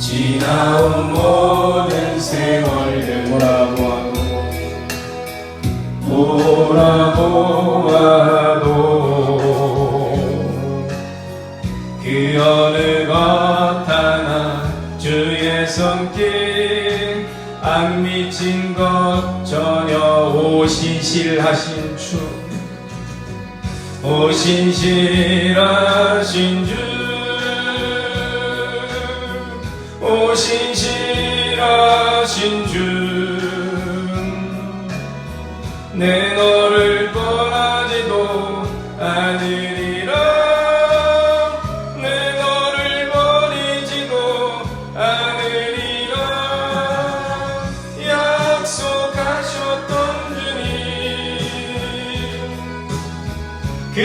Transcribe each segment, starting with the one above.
지나온 모든 세월들 돌아보아도 그 어느 것 하나 주의 손길 안 미친 것 전혀 오신실하신 주 오신실하신 주 오신실하신 주 내 너를 떠나지도 않으리라 내 너를 버리지도 않으리라 약속하셨던 주님 그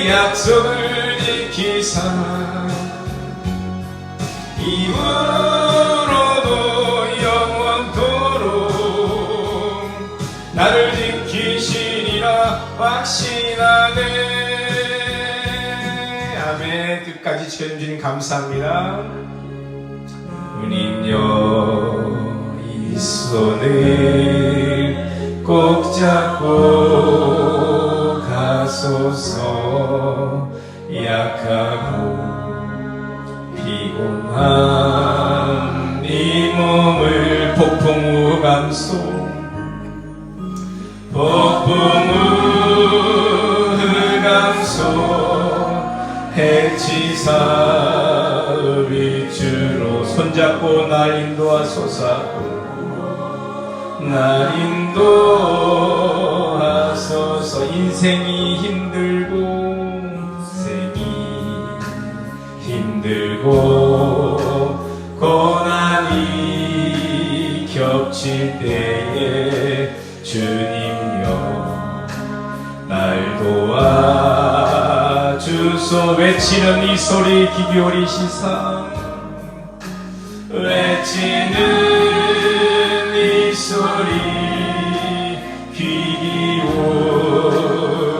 약속을 지키사 이후로도 영원토록 나를 지키시리라 확신하네. 아멘. 끝까지 지켜준 주님 감사합니다. 주님여 이 손을 꼭 잡고 가소서. 약하고 피곤한 이 몸을 폭풍우 감소 해치사 우리 주로 손잡고 날 인도하소서. 날 인도하소서. 인생이 힘들고 고난이 겹칠 때에 주님여 날 도와주소. 외치는 이 소리 귀 기울이시사 외치는 이 소리 귀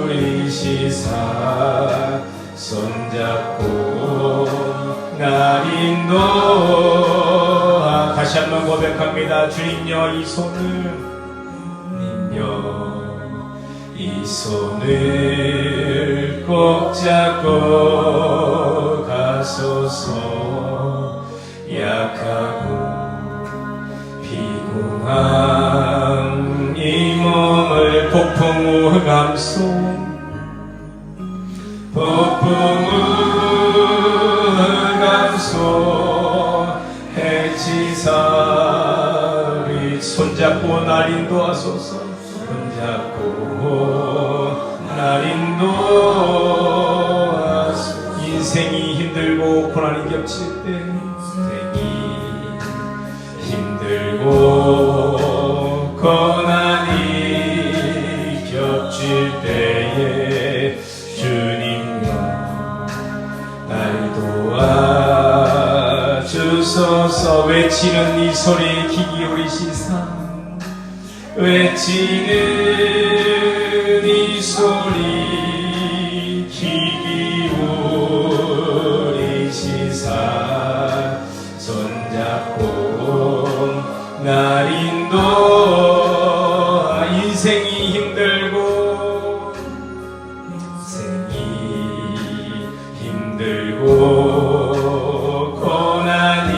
기울이시사 손잡고 날 인도하. 다시 한번 고백합니다. 주님여 이 손을 꼭 잡고 가소서. 약하고 피곤한 이 몸을 폭풍우 감소 해치사 우리 손잡고 날 인도하소서. 손잡고 날 인도하소서. 인생이 힘들고 고난이 겹칠 때 인생이 힘들고 고난이 겹칠 때에 주님여 날 도와주소서. 외치는 이 소리 귀 기울이시사 외치는 이 소리 귀 기울이시사 손잡고 날 인도하. 인생이 힘들고 고난이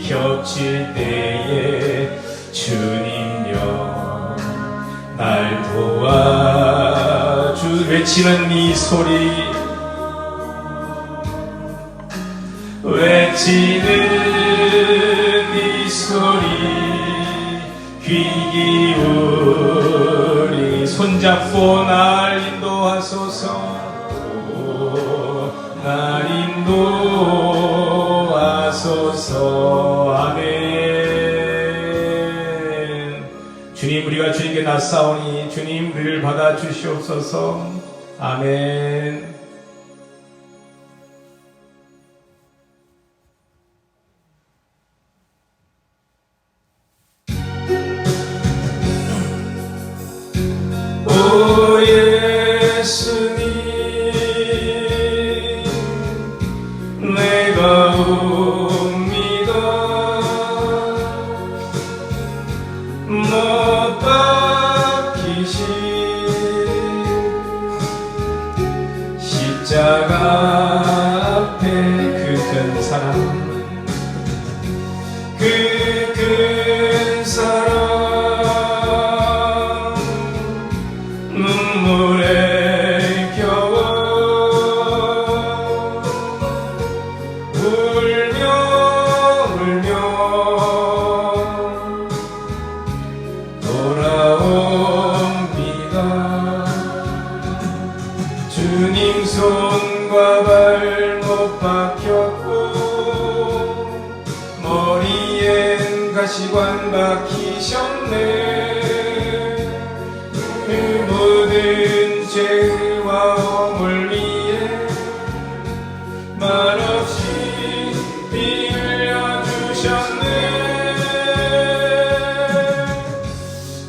겹칠 때에 주님여 날 도와주. 외치는 이 소리 외치는 이 소리 귀 기울이 손잡고 날 인도하소서. 날 인도하소서. 아멘. 주님 우리가 주님께 나싸우니 주님 우리를 받아주시옵소서. 아멘. 오 예수님 내가 온 큰 사랑 그 큰 사랑 눈물에 겨워 울며 돌아옵니다. 주님 손과 발못 박혔고 머리엔 가시관 박히셨네. 그 모든 죄와 허물 위에 말없이 피 흘려주셨네.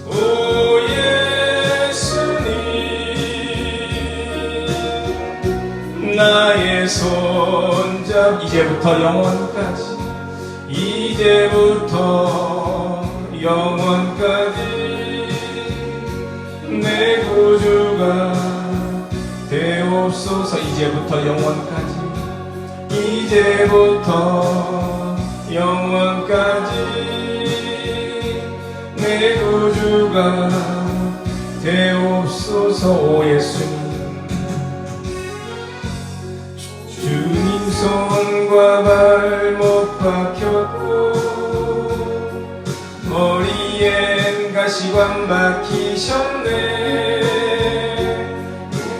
오 예수님 나의 손잡 이제부터 영원까지 이제부터 영원까지 내 구주가 되옵소서. 이제부터 영원까지 이제부터 영원까지 내 구주가 되옵소서. 오 예수님 주님 손과 발못 박혔고 머리엔 가시관 박히셨네.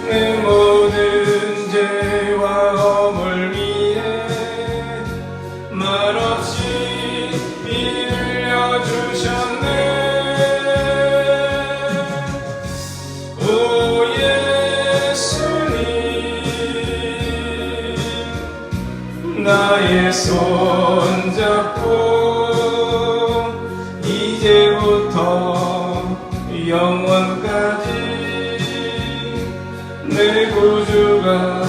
내 모든 죄와 허물 위에 말없이 피 흘려주셨네. 오 예수님 나의 손잡고 이제부터 영원까지 내 구주가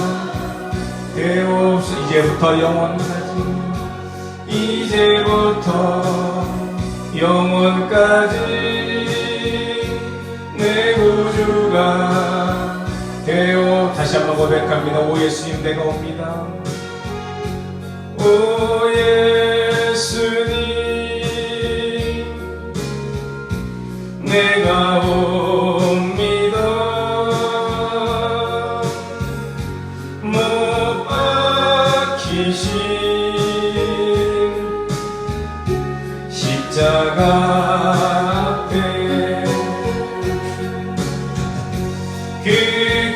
되옵소서. 이제부터 영원까지 이제부터 영원까지 내 구주가 되옵소서. 다시 한번 고백합니다. 오 예수님 내가 옵니다. 오 예수님 내가 옵니다. 못 박히신 십자가 앞에 그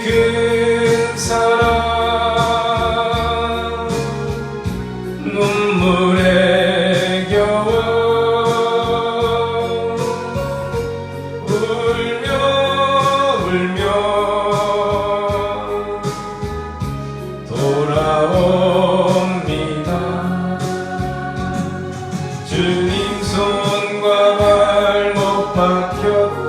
큰 사랑 눈물에 겨워 울며 돌아옵니다. 주님 손과 발못 박혔고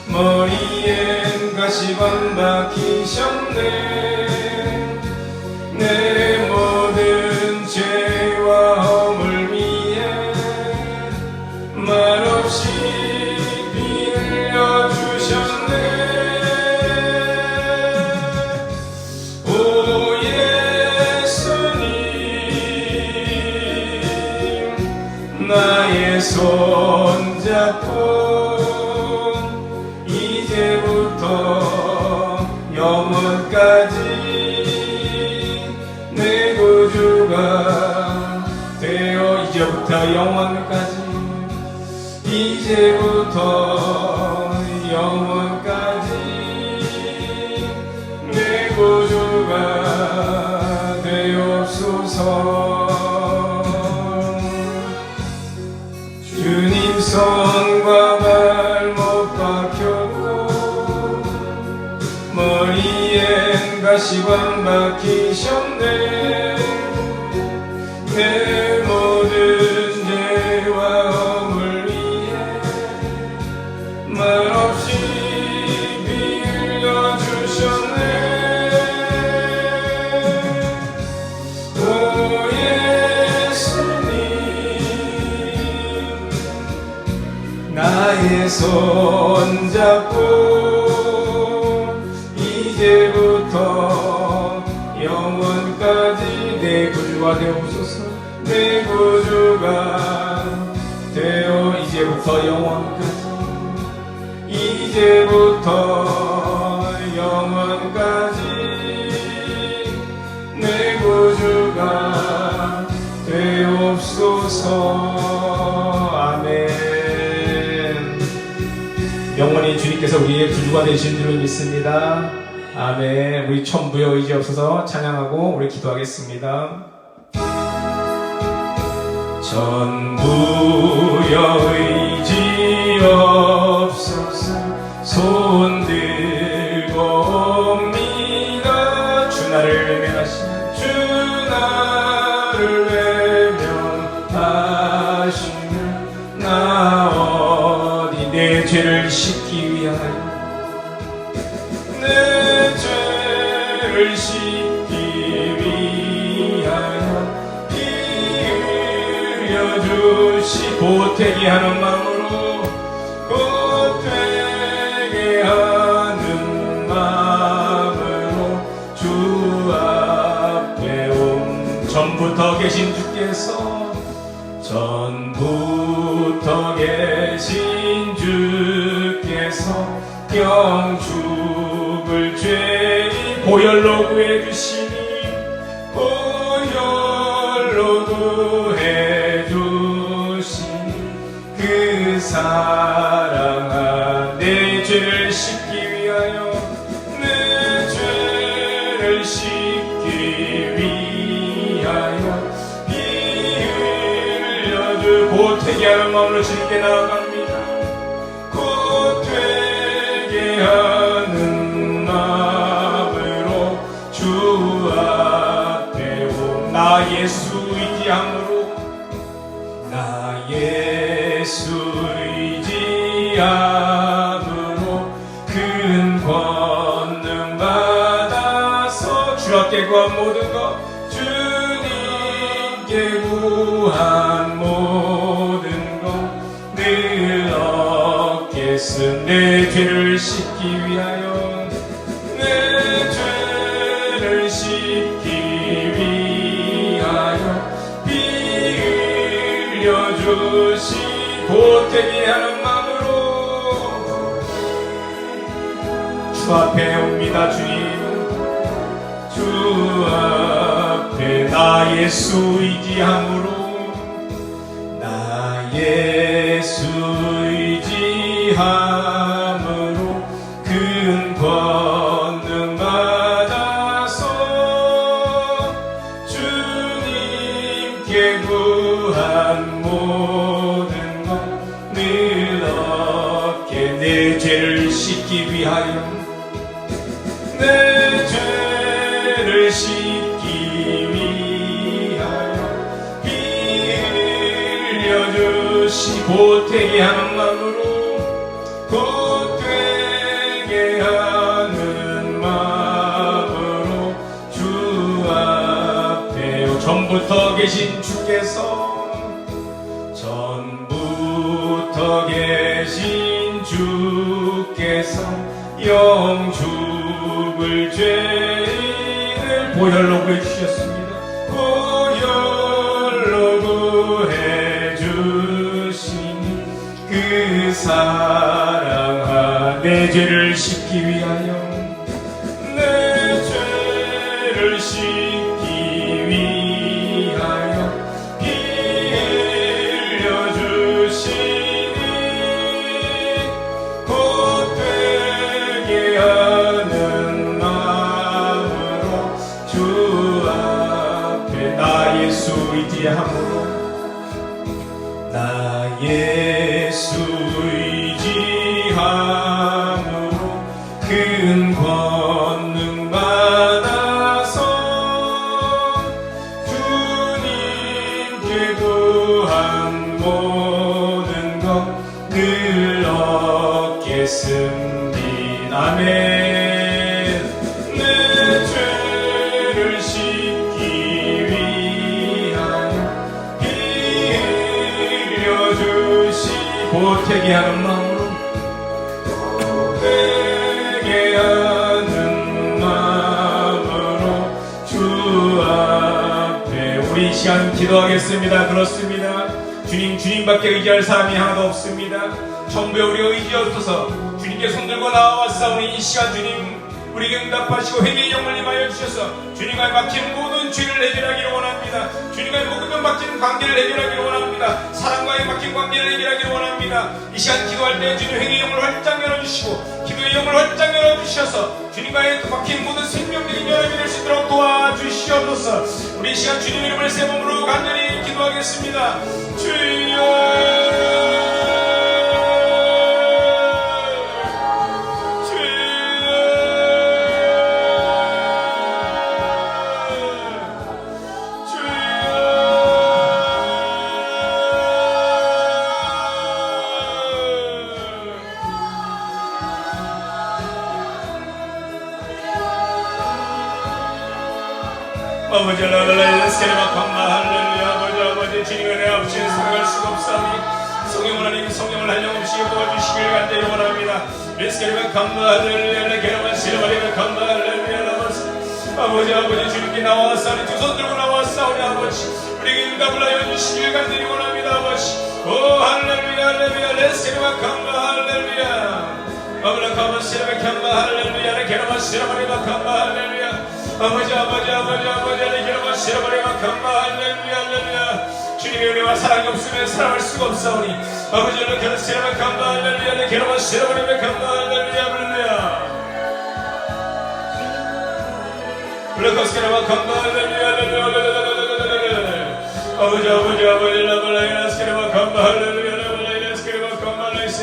머리엔 가시관 박히셨네. 내 모든 죄와 허물 위에 말없이 피 흘려주셨네. 오 예수님 나의 손잡고 이제부터 영원까지 내 구주가 되어 이제부터 영원까지 이제부터 영원까지 내 구주가 되옵소서. 주님 손과 발못 박혔고 머리엔 가시관 박히셨네. 내 모든 죄와 허물 위에 말없이 피 흘려주셨네. 오 예수님 나의 손잡고 이제부터 영원 영원까지 내 구주가 되옵소서. 내 구주가 되어 이제부터 영원까지, 이제부터 영원까지 내 구주가 되옵소서. 아멘. 영원히 주님께서 우리의 구주가 되신 줄을 믿습니다. 아멘. 우리 천부여 의지 없어서 찬양하고 우리 기도하겠습니다. 천부여 의지 없어서 손 들고 옵니다. 주 나를 외면하시면, 주 나를 외면하시면 나 어디 내 죄를 씻기 위하여, 내 죄를 씻기 위하여 주시 보태게 하는 마음으로, 보태게 하는 마음으로 주 앞에 온 전부터 계신 주께서, 전부터 계신 주께서 영죽을 죄인 보혈로 구해주시니, 보혈로 구해주시니 그 사랑한 내 죄를 씻기 위하여, 내 죄를 씻기 위하여 피 흘려주 보태게 하는 마음으로 주님께 나아갑니다. 보태게 하는 마음으로 주 앞에 온 나 예수 의지함으로, 나 예수 의지함으로 큰 권능 받아서 주 앞에 구한 모든 것, 주님께 구한 모든 것 늘 얻게 쓴 내 죄를 씻기 위하여, 내 죄를 씻기 위하여 피 흘려주시 보태게 하는 마음으로 주 앞에 옵니다. 주님, 주 앞에 나 예수 의지함으로, 나 예수 의지함으로 큰 권능 받아서 주님께 구한 모든 것 늘 얻게 내 죄를 씻기 위하여, 내 죄를 씻기 위하여 피 흘려주시 보태게 하는 마음으로, 보태게 하는 마음으로 주 앞에 전부터 계신 주께서, 전부터 계신 주께서 영죽을 죄인을 보혈로 구해주셨습니다. 보혈로 구해주시니 그 사랑한 내 죄를 씻기 위하여, 내 죄를 씻기 위하여 피 흘려주시니 보태게 하는 마음으로 주 앞에 나 예수 의지함으로, 나 예수 의지함으로 큰 권능 받아서 주님께 구한 모든 것 늘 얻겠습니다. 아멘. 내 죄를 씻기 위하여 피 흘려주시 보태게 하는 마음으로, 보태게 하는 마음으로 주 우리 이 시간 기도하겠습니다. 그렇습니다. 주님밖에 의지할 사람이 하나도 없습니다. 전부에 우리가 의지 없어서 주님께 손들고 나와왔사오니 이 시간 주님 우리에게 응답하시고 회개의 영을 임하여 주셔서 주님과 막힌 모든 죄를 해결하기를 원합니다. 주님과 모든 막힌 관계를 해결하기를 원합니다. 사랑과의 막힌 관계를 해결하기를 원합니다. 이 시간 기도할 때 주님 회개의 영을 활짝 열어주시고 기도의 영을 활짝 열어주셔서 주님과의 막힌 모든 생명적인 연합이 될 수 있도록 도와주시옵소서. 우리 이 시간 주님 이름을 세 몸으로 간절히 기도하겠습니다. 주여 아버지 할렐루야 아버지 주님의 은혜 없이 살아갈 수가 없사오니 성령 하나님 성령을 한량없이 도와주시길 간절히 원합니다. 레스케르가 감사할렐루야 게라만 시르바리가 감사할렐루야 아버지 주님께 나와사오니 두 손 들고 나와사오니 아버지 우리에게 응답을 하여 주시길 간절히 원합니다. 아버지 오 할렐루야 레스케르가 감사할렐루야 아버지 감사시르바 감사할렐루야 게라만 시르바리가 감사할렐루야 아버지 내게로만 실어버리면 감사 할렐루야 주님의 은혜와 사랑이 없으면 살아갈 수가 없사오니 아버지 내게로만 실어버리면 감사 할렐루야 내게로만 실어버리면 감사 할렐루야 블레코스케로만 감사 할렐루야 아버지 라발라이나스케로만 감사 할렐루야 라발라이나스케로만 감사 할렐루야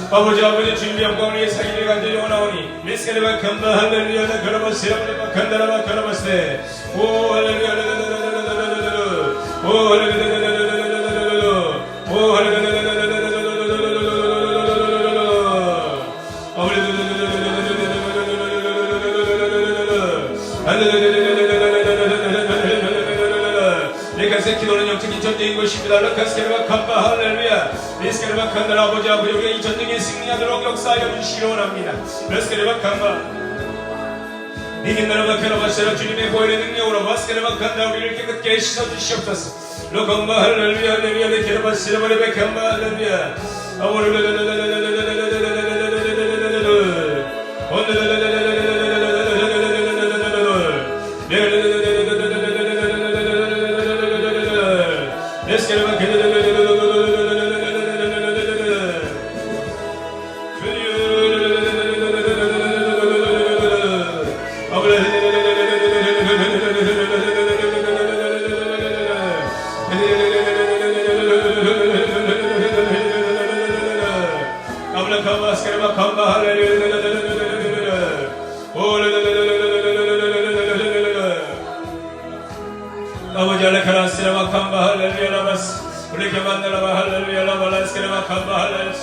아버지 아버지 주님의 영광을 위해 사기를 간절히 원하오니 미스케르바 감사 할렐루야 그라바시라바 간다라바 그라바세 오 할렐루야 오 할렐루야 오 할렐루야 레카스의 기도는 영적인 전쟁인 것입니다. 레카스케르바 감사 할렐루야 레스케르바 감사 아버지 우리가 이 전쟁에 승리하도록 역사하여 주시기 원합니다. 레스케르바 감사 니긴나라바 카라바시라 주님의 보혈의 능력으로 마스케르바 감사 우리를 깨끗게 씻어주시옵소서. 로감바 할렐루야 할렐루야 레케르바 시르바레베 감사 할렐루야 아버지 알레카라스라마 캄바 할렐루야 라바스 우리에게 만나라마 할렐루야 라발라스케라마 캄바 할렐루야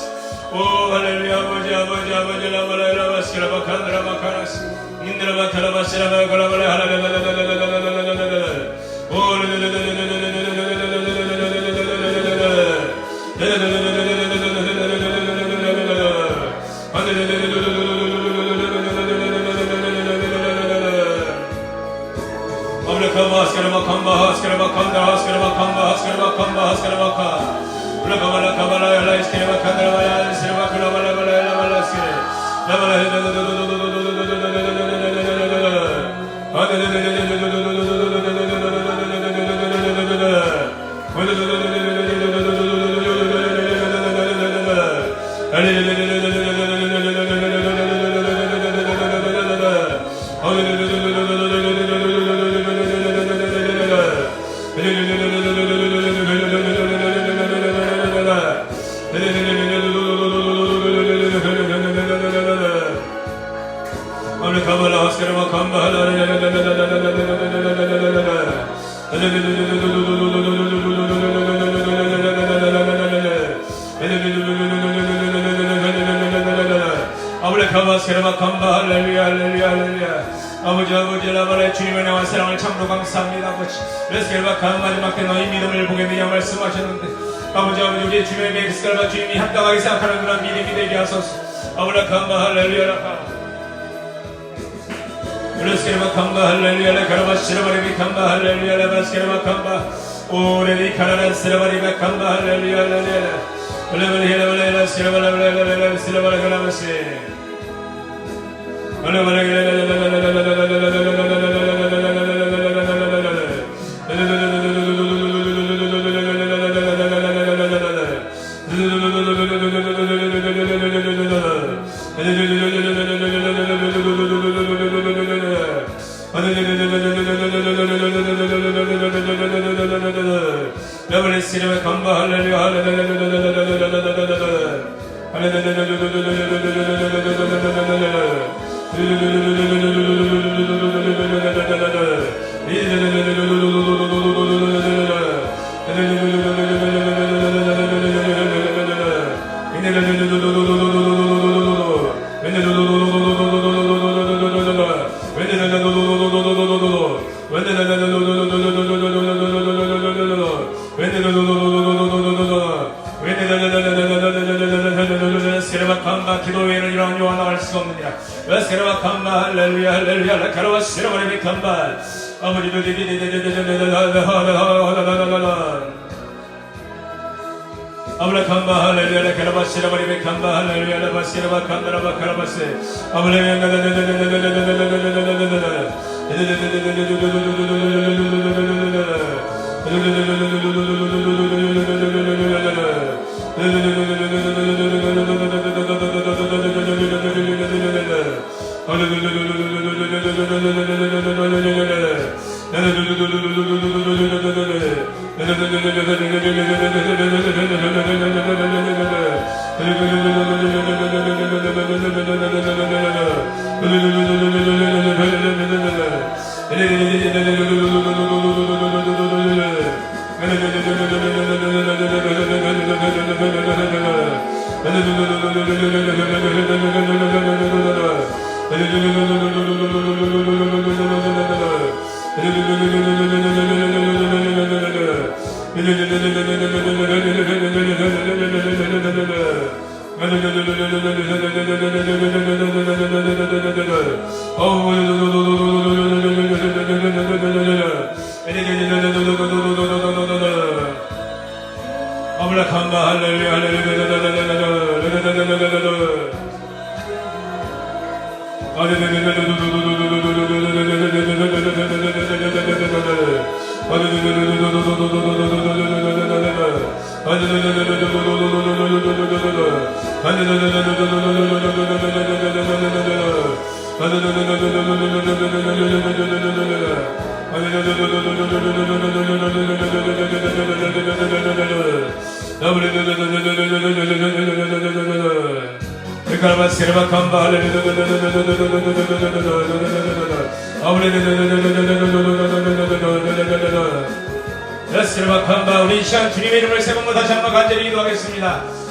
오 할렐루야 아버지 라발라 라바스케라마 칸드라마 카라스 인드라마 카라바스라마 가라발라 할렐루야 오 아버지 가마스케라마 캄바 할렐루야 할렐루야 할렐루야. 아버지 라바의 주님의 나와 사랑을 참으로 감사합니다. 아버지 레스케라마 캄 마지막 때 너희 믿음을 보게 되냐 말씀하셨는데 아버지 우리 주님의 베스케라마 주님이 합당하게 생각하는 그런 믿음이 되게 하소서. 아버지 캄바 할렐루야 라카 레스케라마 캄바 할렐루야 라카라바 시라바리비 캄바 할렐루야 라바스케라마 캄바 오레디 카라라 시라바리비 캄바 할렐루야 할렐루야 할렐루야 시라바라바라바라바라 시라바라바라바시 기도회는 이런 요한 나갈 수가 없느니라. 웨스케라마 캄바 할렐루야 할렐루야 라카라와 시라바리비 캄바 아버지도 아브라 캄바 할렐루야 라카라바 시라바리비 캄바 할렐루야 라바시라바 캄다라바 카라바세 아브라 우리 이 시간 주님의 이름을 세 번만 다시 한번 간절히 기도하겠습니다.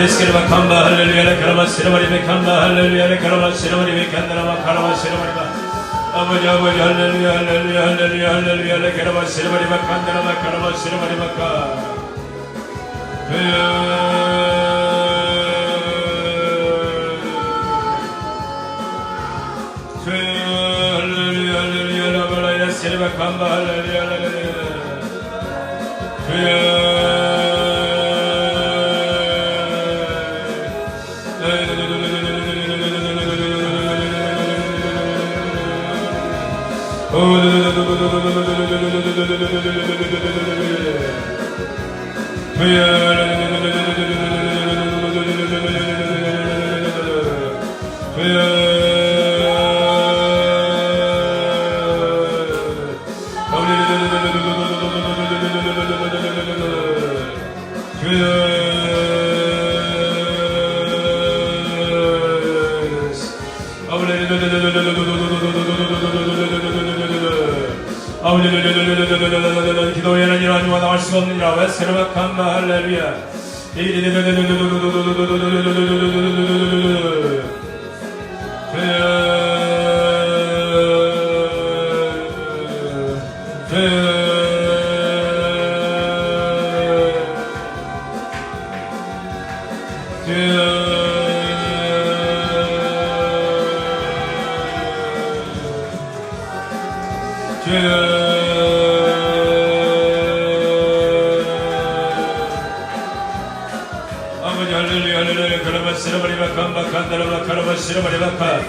레스케르바 캄바 할렐루야 카라바 시라바리베 캄바 할렐루야 카라바 시라바리베 칸다라바 카라바 시라바리바 아버지 아버지 할렐루야 할렐루야 할렐루야 할렐루야 게라바 시르바리바 칸다라바 카라바 시르바리바카 할렐루야 할렐루야 라바라야 시르바 칸바 할렐루야 할렐루야 기도에는 이러한 이와 나올 수가 없느니라 웨스케르바칸마 할렐루야 아버지 할렐루야 할렐루야 카라바 시라바리바 칸바 칸다라바 카라바 시라바리바카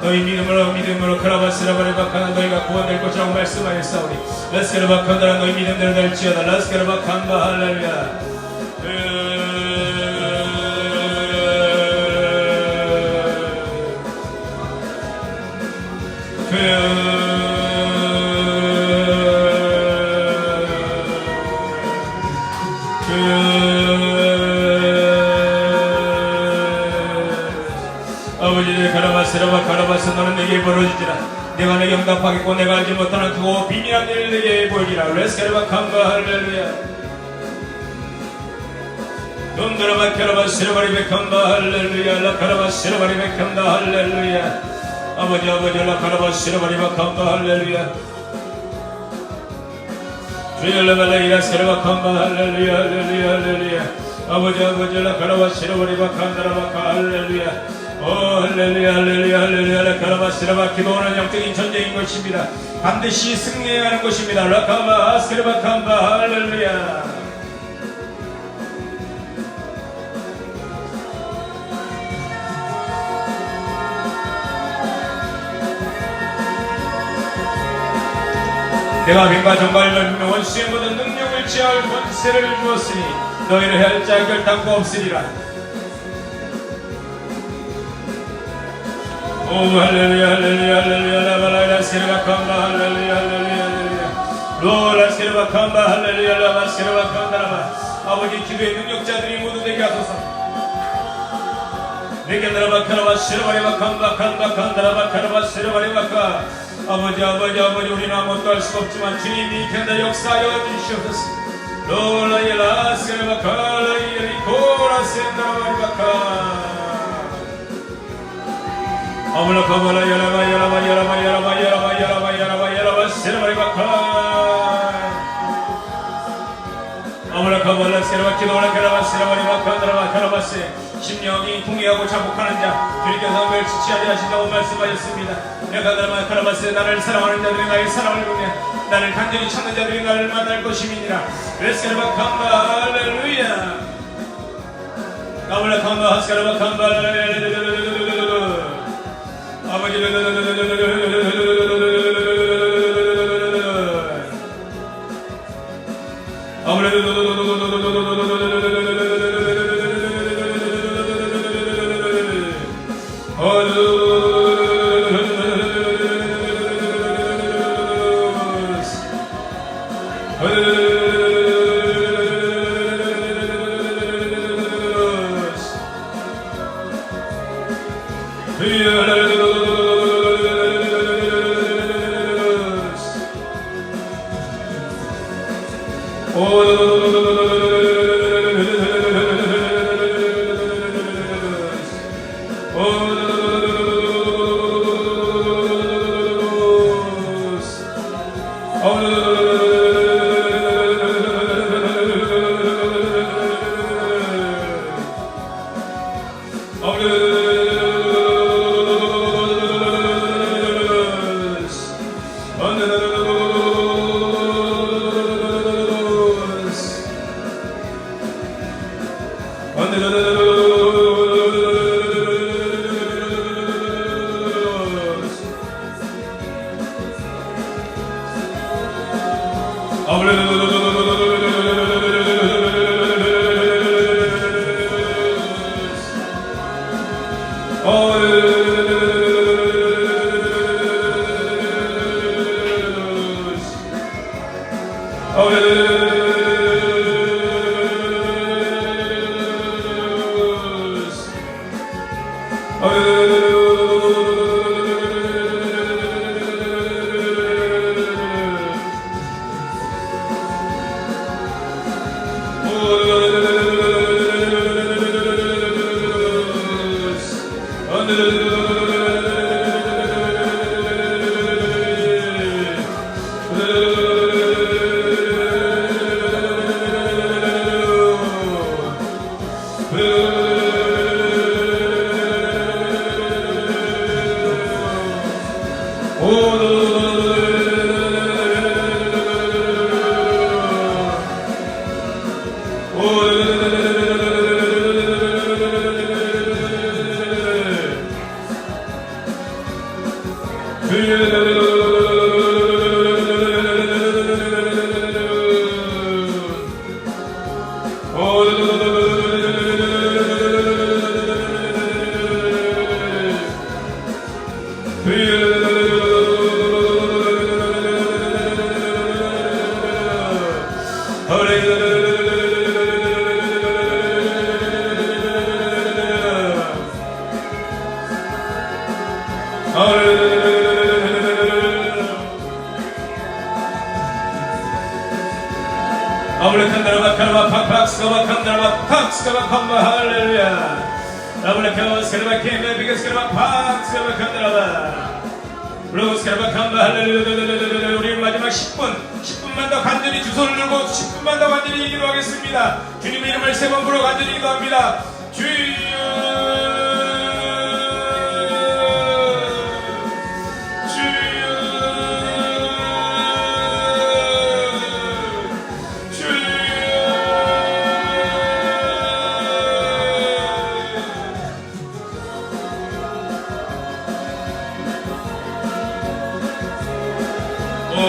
너희 믿음으로 카라바시라바리바카나 너희가 구원될 것이라고 말씀하였사오니 라스케르바칸다라 너희 믿음대로 될지어다 라스케르바칸바 할렐루야 카라바스 너는 내게 벌어지지라 내가 내게 응답하겠고 내가 알지 못하는 그거 비밀한 일을 내게 보이리라 레스케르바칸바 할렐루야 돈드라바 카라바시르바리베칸바 할렐루야 라카라바시르바리베칸바 할렐루야 아버지 라카라바시르바리베칸바 할렐루야 주일레발레이라 세르바칸바 할렐루야 할렐루야 할렐루야 아버지 라카라바시르바리베칸다라바카 할렐루야 오 할렐루야 할렐루야 할렐루야 라카라바시라바 기도는 영적인 전쟁인 것입니다. 반드시 승리해야 하는 것입니다. 라카마 아스케르바칸바 할렐루야 내가 빈과 정갈을 원수의 모든 능력을 취할 권세를 주었으니 너희를 해할 자 결단코 없으리라. 오 할렐루야 할렐루야 할렐루야 라바라라 세르바칸바 할렐루야 할렐루야 할렐루야 로라 세르바칸바 할렐루야 라바 세르바칸다라바. 아버지 기도의 능력자들이 모두 되게 하소서. 내게 나라바카라바 세르바리바칸바 칸바칸다라바카라바 세르바리바카. 아버지 우리는 아무것도 할 수가 없지만 주님이 견다 역사하여 주시옵소서. 로라이라 세르바카라이리코라 센다라바리바카. 아물라카발라 야라바 세르바리바카. 아물라카발라 세르바키도라 카라바 세르바리바카 드라바 카라바세. 심령이 통회하고 자복하는 자 주님께서 멸치치하지 하신다고 말씀하셨습니다. 내가 카라바세 나를 사랑하는 자들이 나의 사랑을 보며 나를 간절히 찾는 자들이 나를 만날 것임이니라. 레스카라바칸바 할렐루야. 아물라칸바 하스카라바칸바 할렐루야. 아버지 우리 마지막 10분만 더 간절히 두 손을 들고 10분만 더 간절히 기도하겠습니다. 주님의 이름을 세 번 부르고 간절히 기도합니다.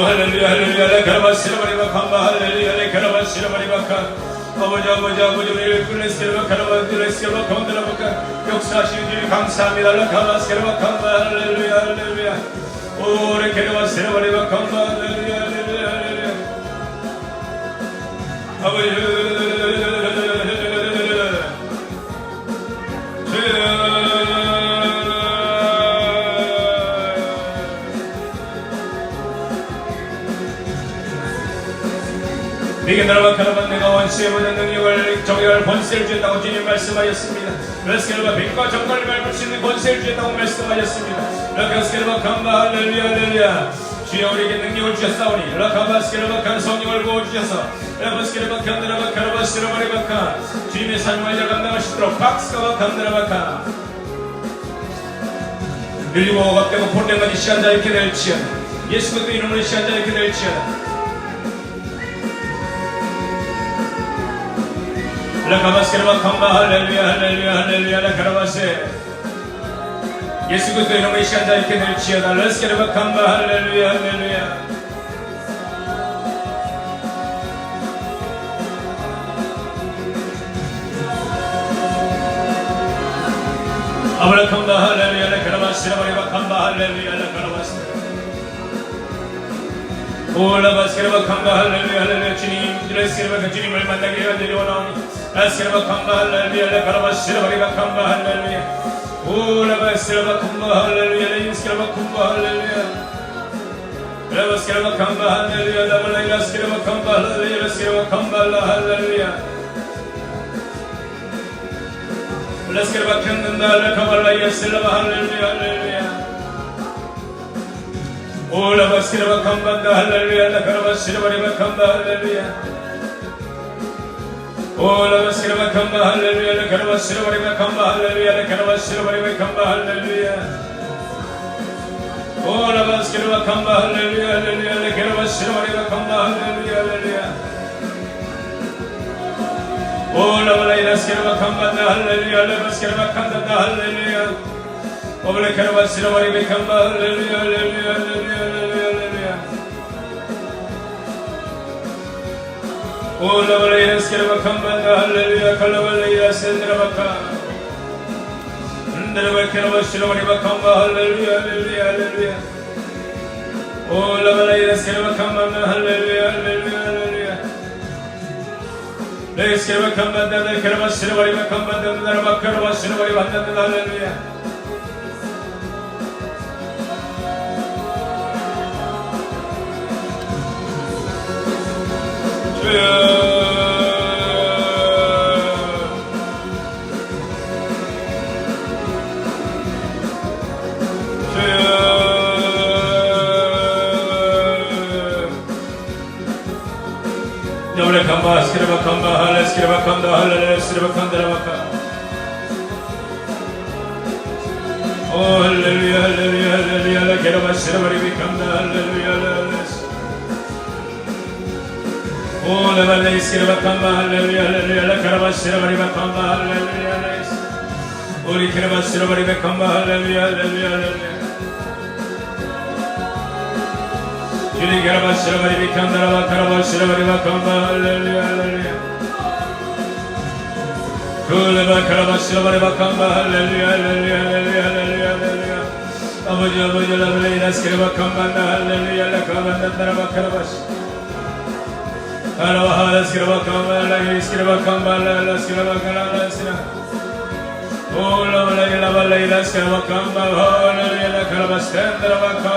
할렐루야 할렐루야 가라바시라바리바 칸바 할렐루야 레카라바 시라바리바카 아버지 우리를 끌레스케르바 카라바 드레스케르바 칸드라바카 역사하시는 주님 감사합니다. 라카바스케르바 칸바 할렐루야 오 레케르바 시라바리바 칸바 할렐루야 아버지 네게 나라와 카라반 내가 원수의 모든 능력을 정의할 권세를 주었다고 주님 말씀하셨습니다. 레스케르바 빛과 정갈을 밟을 수 있는 권세를 주었다고 말씀하셨습니다. 라카스케르바 칸바 할렐루야 주여 우리에게 능력을 주셨사오니 라카바스케르바 칸 성령을 부어주셔서 라바스케르바 칸드라바 카라바스케르바리바카 주님의 삶을 잘 감당하시도록 박스카바 칸드라바카 늘리고 억압되고 본래까지 시한자이게 될지어다 예수 그리스도 이름으로 시한자이게 될지어다 라카바스케르바 칸바 할렐루야 라카라바세 예수 그리스도 이름으로 시간자 있게 될지어다 라스케르바 칸바 할렐루야 아브라 칸바 할렐루야 라카라바시라바리바 칸바 할렐루야 라카라바세 올라바스케르바 칸바 할렐루야 주님 라스케르바 주님을 만나게 하여 내려오나오니 라스케르바 칸바 할렐루야 라카라바시라바리바 칸바 할렐루야 오라바스케르바 칸바 할렐루야 레인스케르바 칸바 할렐루야 라바스케르바 칸바 할렐루야 라발라이라스케르바 칸바 할렐루야 라스케르바 칸바 할렐루야 라스케르바 칸든다 라카발라이야 셀라바 할렐루야 오라바스케르바 칸반다 할렐루야 라카라바시라바리바 칸바 할렐루야 오라바스케르바 칸바 할렐루야 라카라바시라바리바 칸바 할렐루야 라카라바시라바리바 칸바 할렐루야 오라바스케르바 칸바 할렐루야 라카라바시라바리바 칸바 할렐루야 오라발라이라스케르바 칸반다 할렐루야 라바스케르바 칸단다 할렐루야 오블레카라바시라바리바 칸바 할렐루야 오라발라이라스케르바 칸반다 할렐루야 칼라발라이라 센드라바카 드라바케라바시라바리바 칸바 할렐루야 오라발라이라스케르바 칸반다 할렐루야 레스케르바 칸반다 케라바시라바리바 칸반다 드라바케라바시라바리바 한단다 할렐루야 Yavle kamba, skirba kamba, hale skirba kamba, hale skirba kandra baka. Oh hallelujah, hallelujah, hallelujah, kerba skirba ribi kamba, hallelujah, hallelujah. Oh levale skirba kamba, hallelujah, hallelujah, kerba skirba ribi kamba, hallelujah, hallelujah. Ori kerba skirba ribi kamba, hallelujah, hallelujah, hallelujah. Juli kerba skirba ribi kandra baka, kerba skirba ribi kamba, hallelujah, hallelujah. Kuleba kerba skirba ribi kamba, hallelujah, hallelujah, hallelujah, hallelujah. Abuja abuja levale skirba kamba, hallelujah, lekaba kerba kerba. Hallelujah, skirba kamba, hallelujah, skirba kamba, hallelujah, skirba kamba, oh levale skirba kamba, hallelujah, kerba skirba baka.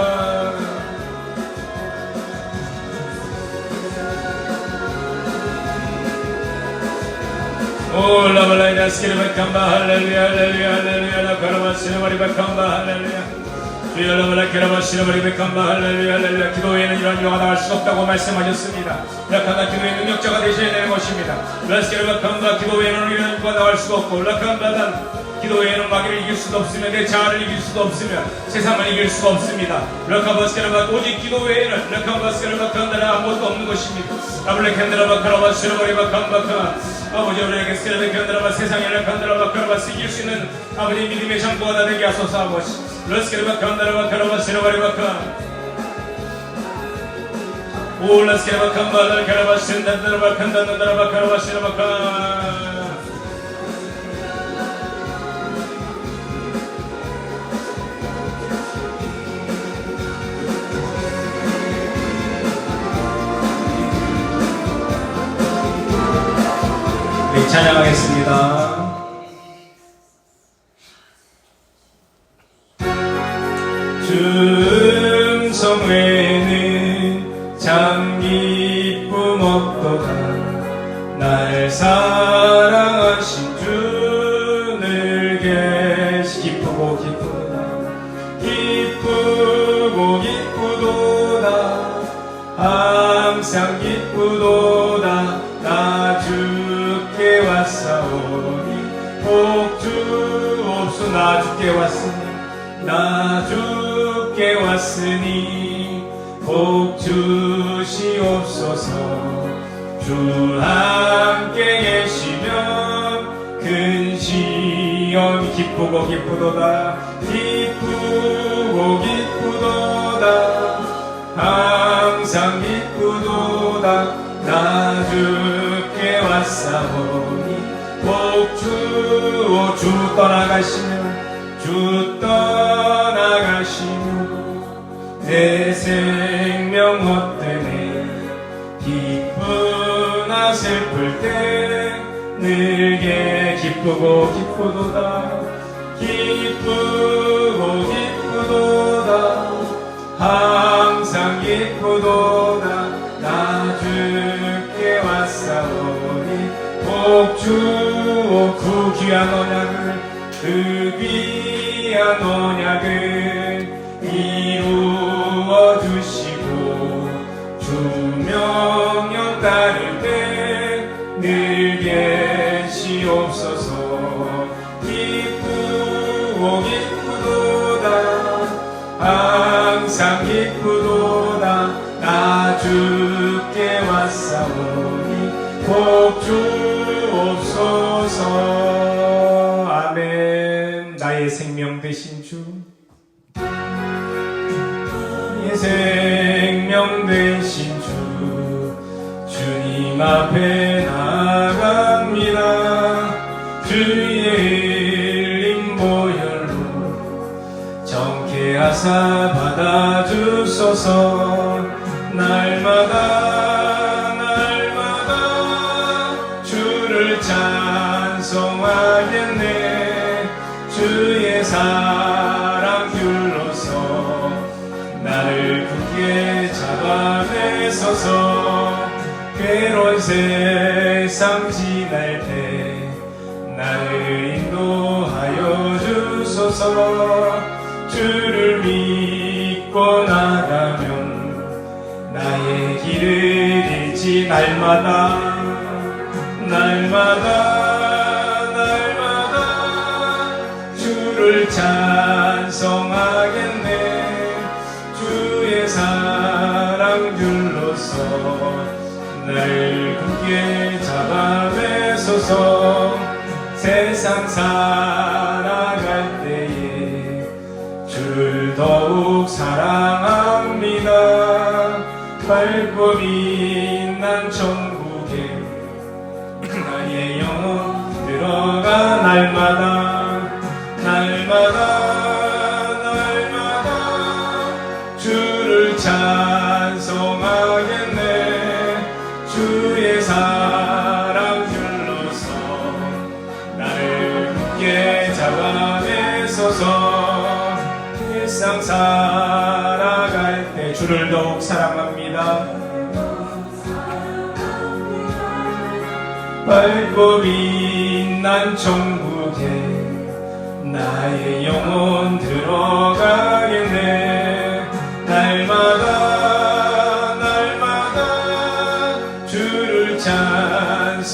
Oh, la balaya skirba kamba, hallelujah, hallelujah, hallelujah, kerba skirba kamba, hallelujah. 주여 la kerba skirba kamba, hallelujah, hallelujah. 기도에는 이런 유화가 나갈 수 없다고 말씀하셨습니다. 라카가 기도의 능력자가 되셔야 되는 것입니다. 라스케르바 칸바 기도에는 이런 유화가 나갈 수가 없고, 라칸바단 기도에는 마귀를 이길 수도 없으며 내 자아를 이길 수도 없으며 세상을 이길 수가 없습니다. 라카바스케르바 오직 기도 외에는 라카바스케르바 칸다는 아무것도 없는 것입니다. 아블레켄드라바 카라바스케르바리바 칸바카 아버지 우리에게 스케르베 칸드라바 세상에 라칸드라바 카라바스 이길 수 있는 아버지 믿음의 장부가 되게 하소서 아버지. 라스케르바 칸다라바 카라바스케르바리바 칸 올라스케라바 칸바다 카라바 신단다라바 칸단다라바 카라바 시라바 칸. 네, 찬양하겠습니다. 주 외에는 참 기쁨 없도다. 날 사랑하신 주 늘 계시. 기쁘고 기쁘도다. 기쁘고 기쁘도다. 항상 기쁘도다. 나 주께 왔사오니 복 주옵소. 나 주께 왔으니 나 주께 왔으니 복 주시옵소서. 주 함께 계시면 근시험이 기쁘고 기쁘도다. 기쁘고 기쁘도다. 항상 기쁘도다. 나 주께 왔사오니 복 주오. 주 떠나가시면 주 떠나가시면 내 생명 헛되네. 기쁘나 슬플 때 늘게 기쁘고 기쁘도다. 기쁘고 기쁘도다. 항상 기쁘도다. 나 주께 왔사오니 복 주오. 그 귀한 언약을 그 귀한 언약을 이루어 주시고 주 명령 따를 때 늘 계시옵소서. 기쁘고 기쁘도다. 항상 기쁘도다. 나 주께 왔사오니 복 주옵소서. 아멘. 나의 생명 되신 주, 나의 생명 되신 주, 주님 앞에 나아갑니다. 주의 흘린 보혈로 정케 하사 받아주소서. 날마다 날마다 주를 찬송하겠네. 주의 사랑 귤로서 나를 굳게 잡아내소서. 괴로운 세상 지날 때 나를 인도하여 주소서. 주를 믿고 나가면 나의 길을 잃지. 날마다 날마다 날마다 주를 찬송하겠네. 주의 사랑 줄로서 날 굳게 잡아내소서. 세상 살아갈 때에 주를 더욱 사랑합니다. 밝고 빛난 천국에 나의 영혼 들어가. 날마다 날마다 날마다 주를 찬송하겠네. 주의 사랑 줄로서 나를 굳게 잡아내소서. 일상 살아갈 때 주를 더욱 사랑합니다. 밝고 빛난 천국에 나의 영혼 들어가겠네. 날마다 날마다 주를 찬송하겠네.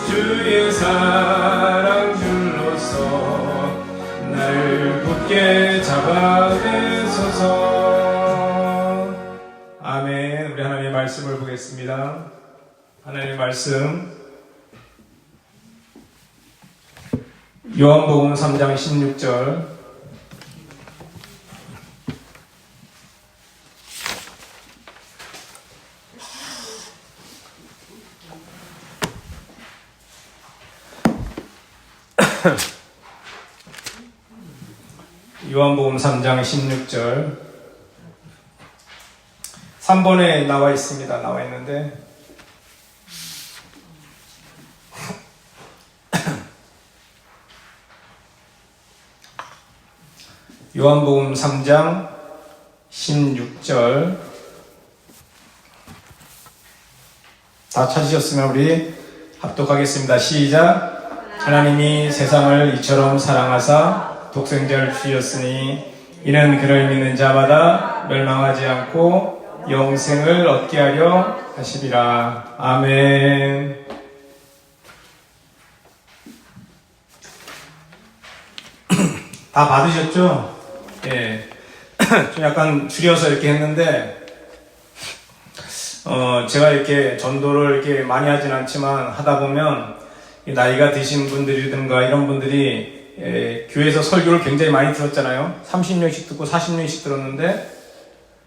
주의 사랑 줄로서 날 굳게 잡아내소서. 아멘. 우리 하나님의 말씀을 보겠습니다. 하나님의 말씀 요한복음 3장 16절 요한복음 3장 16절 3번에 나와 있습니다. 나와 있는데 요한복음 3장 16절 다 찾으셨으면 우리 합독하겠습니다. 시작. 하나님이 세상을 이처럼 사랑하사 독생자를 주셨으니 이는 그를 믿는 자마다 멸망하지 않고 영생을 얻게 하려 하시리라. 아멘. 다 받으셨죠? 예. 좀 약간 줄여서 이렇게 했는데 제가 이렇게 전도를 이렇게 많이 하진 않지만 하다 보면 나이가 드신 분들이든가 이런 분들이 교회에서 설교를 굉장히 많이 들었잖아요. 30년씩 듣고 40년씩 들었는데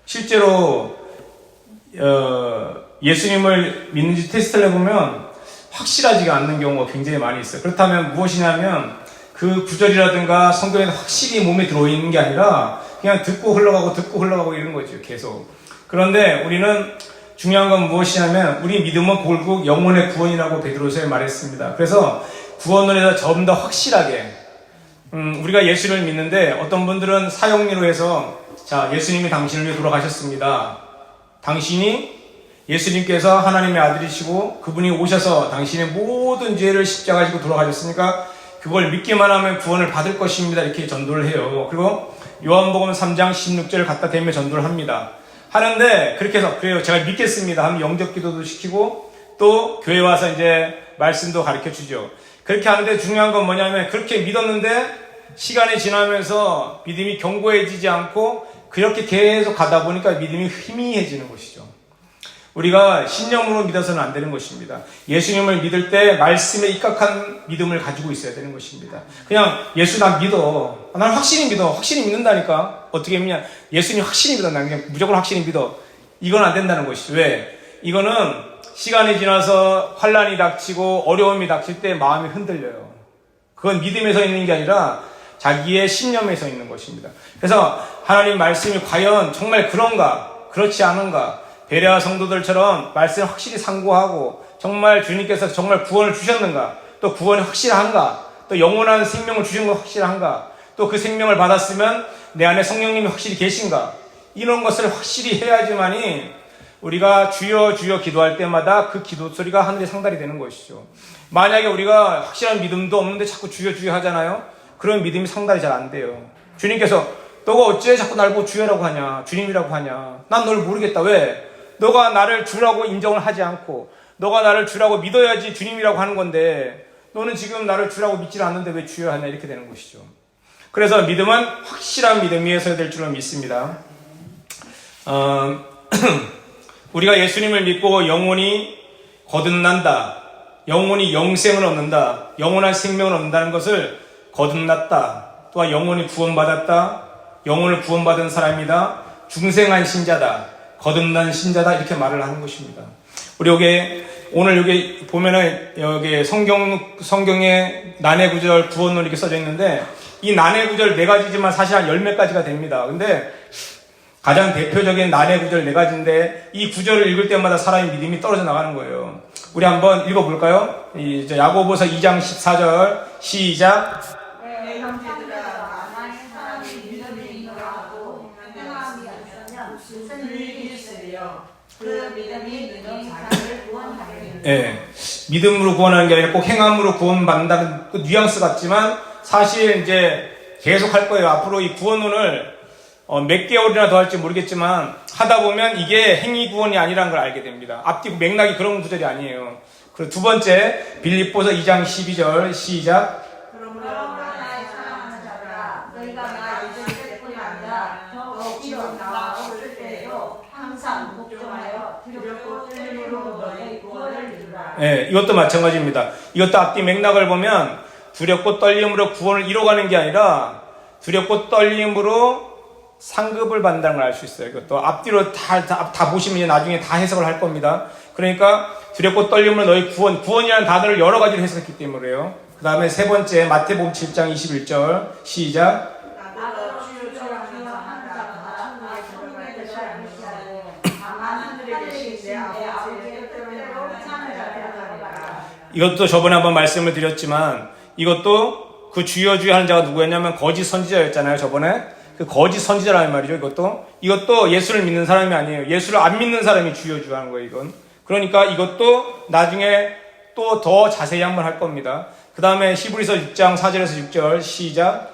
실제로 예수님을 믿는지 테스트를 해보면 확실하지가 않는 경우가 굉장히 많이 있어요. 그렇다면 무엇이냐면 그 구절이라든가 성경에 확실히 몸에 들어있는 게 아니라 그냥 듣고 흘러가고 이런 거죠. 계속. 그런데 우리는 중요한 건 무엇이냐면 우리 믿음은 결국 영혼의 구원이라고 베드로서에 말했습니다. 그래서 구원을 해서 좀 더 확실하게 우리가 예수를 믿는데 어떤 분들은 사형리로 해서 자 예수님이 당신을 위해 돌아가셨습니다. 예수님께서 하나님의 아들이시고 그분이 오셔서 당신의 모든 죄를 십자가에 지고 돌아가셨으니까 그걸 믿기만 하면 구원을 받을 것입니다. 이렇게 전도를 해요. 그리고 요한복음 3장 16절을 갖다 대며 전도를 합니다. 하는데 그렇게 해서 그래요. 제가 믿겠습니다 하면 영접 기도도 시키고 또 교회 와서 이제 말씀도 가르쳐 주죠. 그렇게 하는데 중요한 건 뭐냐면 그렇게 믿었는데 시간이 지나면서 믿음이 견고해지지 않고 그렇게 계속 가다 보니까 믿음이 희미해지는 것이죠. 우리가 신념으로 믿어서는 안 되는 것입니다. 예수님을 믿을 때 말씀에 입각한 믿음을 가지고 있어야 되는 것입니다. 그냥 예수 난 믿어. 난 확실히 믿어. 확실히 믿는다니까. 어떻게 믿냐. 예수님 확실히 믿어. 난 그냥 무조건 확실히 믿어. 이건 안 된다는 것이죠. 왜? 이거는 시간이 지나서 환란이 닥치고 어려움이 닥칠 때 마음이 흔들려요. 그건 믿음에 서 있는 게 아니라 자기의 신념에 서 있는 것입니다. 그래서 하나님 말씀이 과연 정말 그런가 그렇지 않은가 베레아 성도들처럼 말씀을 확실히 상고하고 정말 주님께서 정말 구원을 주셨는가 또 구원이 확실한가 또 영원한 생명을 주신 거 확실한가 또 그 생명을 받았으면 내 안에 성령님이 확실히 계신가 이런 것을 확실히 해야지만이 우리가 주여 주여 기도할 때마다 그 기도 소리가 하늘에 상달이 되는 것이죠. 만약에 우리가 확실한 믿음도 없는데 자꾸 주여 주여 하잖아요. 그런 믿음이 상달이 잘 안 돼요. 주님께서 너가 어째 자꾸 날 보고 주여라고 하냐 주님이라고 하냐 난 널 모르겠다. 왜? 너가 나를 주라고 인정을 하지 않고 너가 나를 주라고 믿어야지 주님이라고 하는 건데 너는 지금 나를 주라고 믿지 않는데 왜 주여 하냐 이렇게 되는 것이죠. 그래서 믿음은 확실한 믿음 위에 서야 될 줄로 믿습니다. 우리가 예수님을 믿고 영혼이 거듭난다. 영혼이 영생을 얻는다. 영원한 생명을 얻는다는 것을 거듭났다. 또한 영혼이 구원받았다. 영혼을 구원받은 사람이다. 중생한 신자다. 거듭난 신자다. 이렇게 말을 하는 것입니다. 우리 오늘 여기 보면은 여기 성경에 난해 구절 구원론 이렇게 써져 있는데 이 난해 구절 4가지지만 사실 한 10몇 가지가 됩니다. 근데 가장 대표적인 난해 구절 4가지인데 이 구절을 읽을 때마다 사람의 믿음이 떨어져 나가는 거예요. 우리 한번 읽어볼까요? 야고보서 2장 14절 시작. 내 형제들아 만일 사람이 믿음이 있노라도 행함이 없으면 무슨 일이 있으리요. 그 믿음이 너희 자기를 구원하리니. 예, 믿음으로 구원하는 게 아니라 꼭 행함으로 구원받는다는 그 뉘앙스 같지만 사실 이제 계속 할 거예요. 앞으로 이 구원론을 몇 개월이나 더 할지 모르겠지만 하다 보면 이게 행위 구원이 아니라는 걸 알게 됩니다. 앞뒤 맥락이 그런 구절이 아니에요. 그리고 두 번째 빌립보서 2장 12절 시작. 그러므로 나의 사랑하는 자들아 너희가 나 잊을 때뿐이 아니라 더욱이로 나와 오실 때에도 항상 복종하여 두렵고 떨림으로 너의 구원을 이루라. 예, 이것도 마찬가지입니다. 이것도 앞뒤 맥락을 보면 두렵고 떨림으로 구원을 이뤄가는 게 아니라 두렵고 떨림으로 상급을 받는다는 걸 알 수 있어요. 이것도 앞뒤로 다 보시면 이제 나중에 다 해석을 할 겁니다. 그러니까 두렵고 떨림으로 너희 구원이라는 단어를 여러 가지로 해석했기 때문에 그래요. 그 다음에 세 번째 마태복음 7장 21절 시작. 이것도 저번에 한번 말씀을 드렸지만 이것도 그 주여 하는 자가 누구였냐면 거짓 선지자였잖아요. 저번에 그 거짓 선지자라는 말이죠. 이것도 예수를 믿는 사람이 아니에요. 예수를 안 믿는 사람이 주여 하는 거예요. 이건 그러니까 이것도 나중에 또 더 자세히 한번 할 겁니다. 그 다음에 히브리서 6장 4절에서 6절 시작.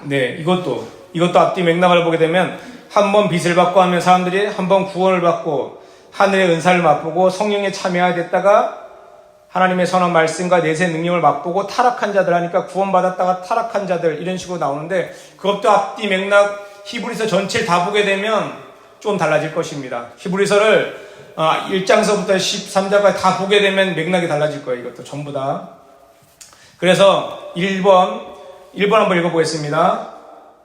네, 이것도 앞뒤 맥락을 보게 되면 한 번 빚을 받고 하면 사람들이 한 번 구원을 받고 하늘의 은사를 맛보고 성령에 참여하게 됐다가 하나님의 선한 말씀과 내세 능력을 맛보고 타락한 자들 하니까 구원받았다가 타락한 자들 이런 식으로 나오는데 그것도 앞뒤 맥락 히브리서 전체를 다 보게 되면 좀 달라질 것입니다. 히브리서를 1장서부터 13장까지 다 보게 되면 맥락이 달라질 거예요. 이것도 전부 다. 그래서 1번 한번 읽어보겠습니다.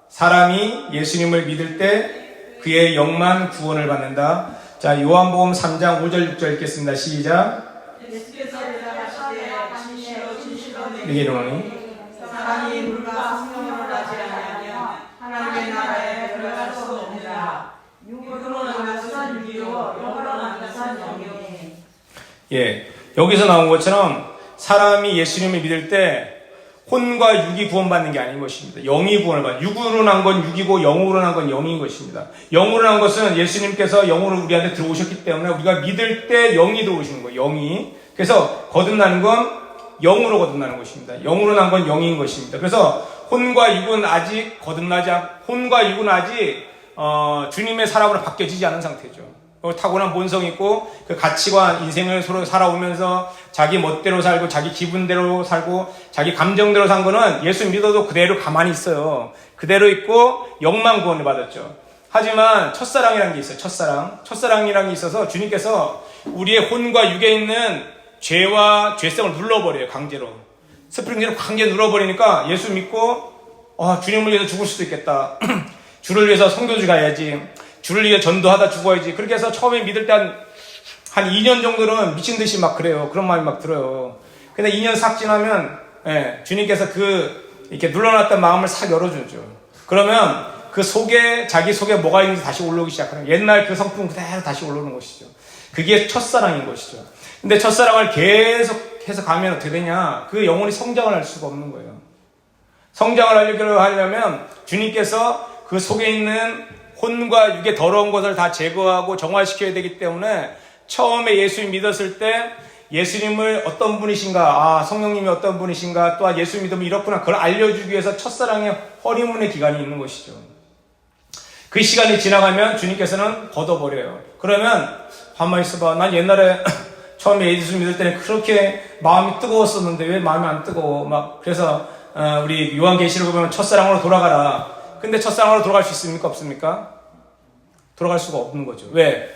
사람이 예수님을 믿을 때 그의 영만 구원을 받는다. 자, 요한복음 3장 5절 6절 읽겠습니다. 시작. 예수께서 대답하시되 진실로 이게 이러니 사람이 물과 성령으로 나지 아니하면 하나님의 나라에 들어갈 수 없느니라. 육으로 난 것은 육이요 영으로 난 것은 영이니. 예, 여기서 나온 것처럼 사람이 예수님을 믿을 때 혼과 육이 구원받는 게 아닌 것입니다. 영이 구원을 받는. 육으로 난 건 육이고 영으로 난 건 영인 것입니다. 영으로 난 것은 예수님께서 영으로 우리한테 들어오셨기 때문에 우리가 믿을 때 영이 들어오시는 거예요. 영이. 그래서 거듭나는 건 영으로 거듭나는 것입니다. 영으로 난 건 영인 것입니다. 그래서 혼과 육은 아직 혼과 육은 아직 주님의 사람으로 바뀌어지지 않은 상태죠. 타고난 본성이 있고 그 가치관 인생을 서로 살아오면서 자기 멋대로 살고 자기 기분대로 살고 자기 감정대로 산 거는 예수 믿어도 그대로 가만히 있어요. 그대로 있고 영만 구원을 받았죠. 하지만 첫사랑이라는 게 있어요. 첫사랑이라는 게 있어서 주님께서 우리의 혼과 육에 있는 죄와 죄성을 눌러버려요. 강제로 스프링대로 강제로 눌러버리니까 예수 믿고 주님을 위해서 죽을 수도 있겠다. 주를 위해서 선교지 가야지. 주를 위해 전도하다 죽어야지. 그렇게 해서 처음에 믿을 때 한 2년 정도는 미친 듯이 막 그래요. 그런 마음이 막 들어요. 근데 2년 싹 지나면 주님께서 이렇게 눌러놨던 마음을 싹 열어주죠. 그러면 그 속에 자기 속에 뭐가 있는지 다시 올라오기 시작하는 옛날 그 성품 그대로 다시 올라오는 것이죠. 그게 첫사랑인 것이죠. 근데 첫사랑을 계속해서 가면 어떻게 되냐? 그 영혼이 성장을 할 수가 없는 거예요. 성장을 하려면 주님께서 그 속에 있는 혼과 육의 더러운 것을 다 제거하고 정화시켜야 되기 때문에 처음에 예수님 믿었을 때 예수님을 어떤 분이신가, 성령님이 어떤 분이신가, 또한 예수 믿으면 이렇구나, 그걸 알려주기 위해서 첫사랑의 허니문의 기간이 있는 것이죠. 그 시간이 지나가면 주님께서는 걷어버려요. 그러면 가만히 있어봐. 난 옛날에 처음에 예수 믿을 때는 그렇게 마음이 뜨거웠었는데 왜 마음이 안 뜨거워? 그래서 우리 요한계시록 보면 첫사랑으로 돌아가라. 근데 첫사랑으로 돌아갈 수 있습니까? 없습니까? 돌아갈 수가 없는 거죠. 왜?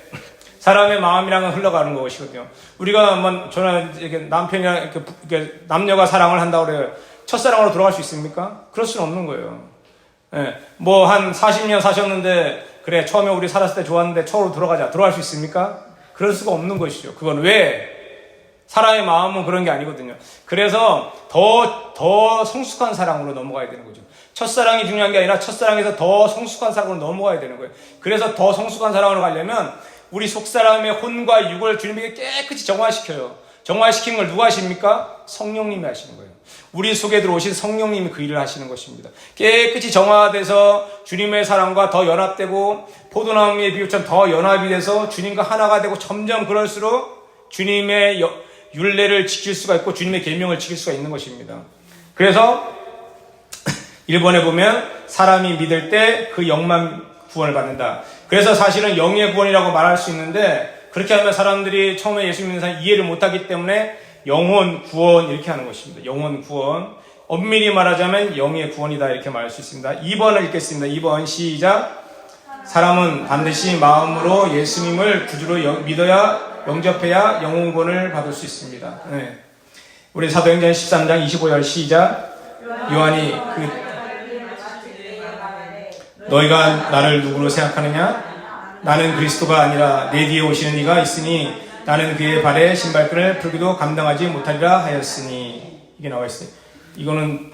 사람의 마음이랑은 흘러가는 것이거든요. 우리가 저는 남편이랑 이렇게 남녀가 사랑을 한다고 그래요. 첫사랑으로 돌아갈 수 있습니까? 그럴 수는 없는 거예요. 한 40년 사셨는데 그래 처음에 우리 살았을 때 좋았는데 처음으로 돌아가자. 돌아갈 수 있습니까? 그럴 수가 없는 것이죠. 그건 왜? 사람의 마음은 그런 게 아니거든요. 그래서 더 성숙한 사랑으로 넘어가야 되는 거죠. 첫사랑이 중요한 게 아니라 첫사랑에서 더 성숙한 사랑으로 넘어가야 되는 거예요. 그래서 더 성숙한 사랑으로 가려면 우리 속사람의 혼과 육을 주님에게 깨끗이 정화시켜요. 정화시키는 걸 누가 하십니까? 성령님이 하시는 거예요. 우리 속에 들어오신 성령님이 그 일을 하시는 것입니다. 깨끗이 정화돼서 주님의 사랑과 더 연합되고 포도나무의 비유처럼 더 연합이 돼서 주님과 하나가 되고 점점 그럴수록 주님의 율례를 지킬 수가 있고 주님의 계명을 지킬 수가 있는 것입니다. 그래서 1번에 보면 사람이 믿을 때 그 영만 구원을 받는다. 그래서 사실은 영의 구원이라고 말할 수 있는데 그렇게 하면 사람들이 처음에 예수 믿는 사람이 이해를 못하기 때문에 영혼 구원 이렇게 하는 것입니다. 영혼 구원. 엄밀히 말하자면 영의 구원이다 이렇게 말할 수 있습니다. 2번을 읽겠습니다. 2번 시작. 사람은 반드시 마음으로 예수님을 구주로 믿어야 영접해야 영혼권을 받을 수 있습니다. 네. 우리 사도행전 13장 25절 시작. 요한이 너희가 나를 누구로 생각하느냐? 나는 그리스도가 아니라 내 뒤에 오시는 이가 있으니 나는 그의 발에 신발끈을 풀기도 감당하지 못하리라 하였으니. 이게 나와 있어요. 이거는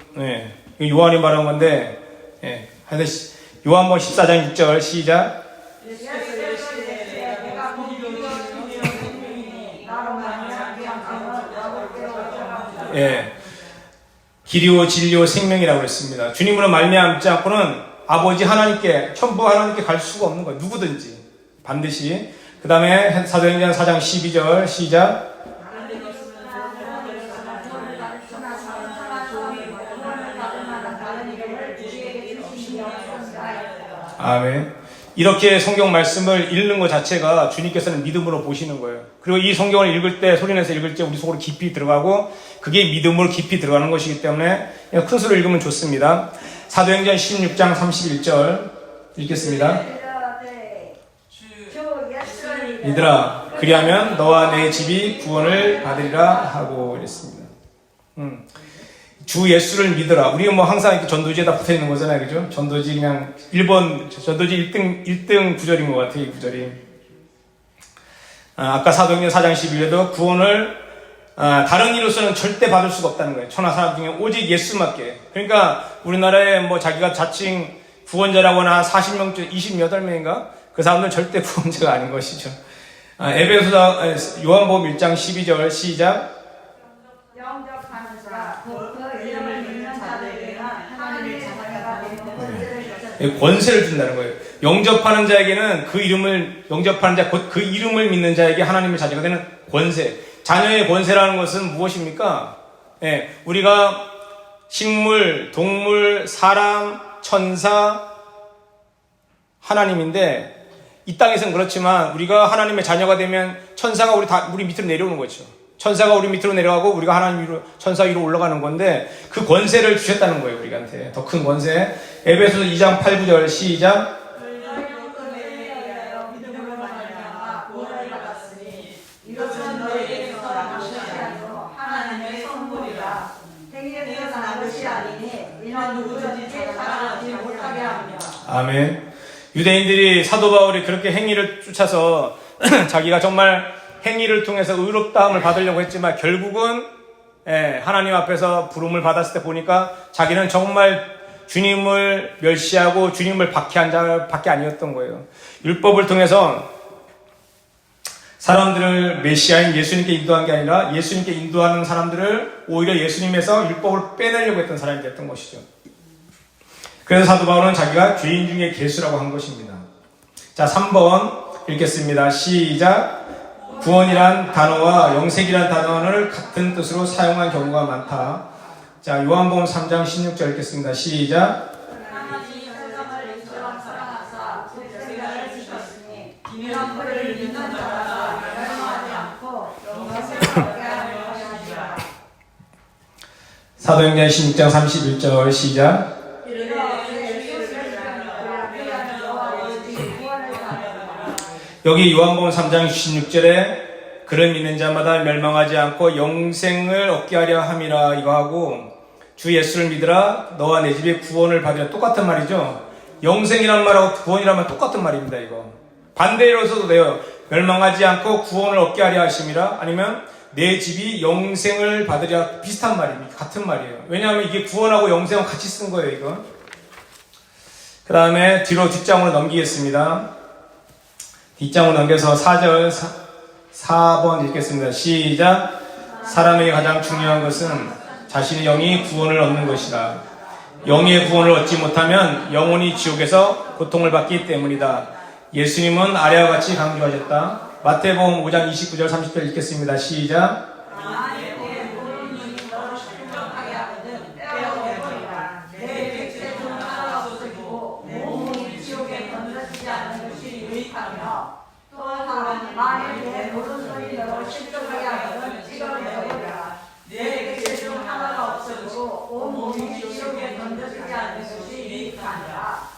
요한이 말한 건데, 요한복음 14장 6절 시작. 길이요 진리요 생명이라고 그랬습니다. 주님으로 말미암지 않고는 아버지 하나님께, 천부 하나님께 갈 수가 없는 거예요. 누구든지 반드시. 그 다음에 사도행전 4장 12절 시작. 아멘. 이렇게 성경 말씀을 읽는 것 자체가 주님께서는 믿음으로 보시는 거예요. 그리고 이 성경을 읽을 때, 소리내서 읽을 때 우리 속으로 깊이 들어가고 그게 믿음으로 깊이 들어가는 것이기 때문에 큰 소리로 읽으면 좋습니다. 사도행전 16장 31절 읽겠습니다. 얘들아, 그리하면 너와 내 집이 구원을 받으리라 하고 이랬습니다. 주 예수를 믿어라. 우리가 뭐 항상 이렇게 전도지에다 붙어 있는 거잖아요. 그죠? 전도지 그냥 1번, 전도지 1등 구절인 것 같아요. 이 구절이. 아까 사도행전 4장 11에도 구원을 다른 이로서는 절대 받을 수가 없다는 거예요. 천하 사람 중에 오직 예수밖에. 그러니까 우리나라에 뭐 자기가 자칭 구원자라거나 40명, 28명인가? 그 사람들은 절대 구원자가 아닌 것이죠. 에베소서 요한복음 1장 12절 시작. 영접하는 자, 그 이름을 믿는 자들에게는 하나님의 자녀가 되는 권세를 준다는 거예요. 영접하는 자에게는 그 이름을, 영접하는 자, 곧 그 이름을 믿는 자에게 하나님의 자녀가 되는 권세. 자녀의 권세라는 것은 무엇입니까? 우리가 식물, 동물, 사람, 천사, 하나님인데, 이 땅에서는 그렇지만 우리가 하나님의 자녀가 되면 천사가 우리 밑으로 내려오는 거죠. 천사가 우리 밑으로 내려가고 우리가 하나님 위로, 천사 위로 올라가는 건데 그 권세를 주셨다는 거예요. 우리한테 더 큰 권세. 에베소서 2장 8, 9절 시작. 아멘. 유대인들이 사도 바울이 그렇게 행위를 쫓아서 자기가 정말 행위를 통해서 의롭다함을 받으려고 했지만 결국은 하나님 앞에서 부름을 받았을 때 보니까 자기는 정말 주님을 멸시하고 주님을 박해한 자밖에 아니었던 거예요. 율법을 통해서 사람들을 메시아인 예수님께 인도한 게 아니라 예수님께 인도하는 사람들을 오히려 예수님에서 율법을 빼내려고 했던 사람이 됐던 것이죠. 그래서 사도 바울은 자기가 죄인 중에 괴수라고 한 것입니다. 자, 3번 읽겠습니다. 시작. 구원이란 단어와 영생이란 단어를 같은 뜻으로 사용한 경우가 많다. 자, 요한복음 3장 16절 읽겠습니다. 시작. 사도행전 16장 31절 시작. 여기 요한복음 3장 16절에 그를 믿는 자마다 멸망하지 않고 영생을 얻게 하려 함이라 이거 하고 주 예수를 믿으라 너와 내 집에 구원을 받으라 똑같은 말이죠. 영생이란 말하고 구원이란 말 똑같은 말입니다. 이거 반대로 써도 돼요. 멸망하지 않고 구원을 얻게 하려 하심이라 아니면 내 집이 영생을 받으랴 비슷한 말입니다. 같은 말이에요. 왜냐하면 이게 구원하고 영생은 같이 쓴 거예요. 이거 그 다음에 뒷장으로 넘기겠습니다. 뒷장으로 넘겨서 4번 읽겠습니다. 시작. 사람에게 가장 중요한 것은 자신의 영이 구원을 얻는 것이다. 영의 구원을 얻지 못하면 영혼이 지옥에서 고통을 받기 때문이다. 예수님은 아래와 같이 강조하셨다. 마태복음 5장 29절 30절 읽겠습니다. 시작.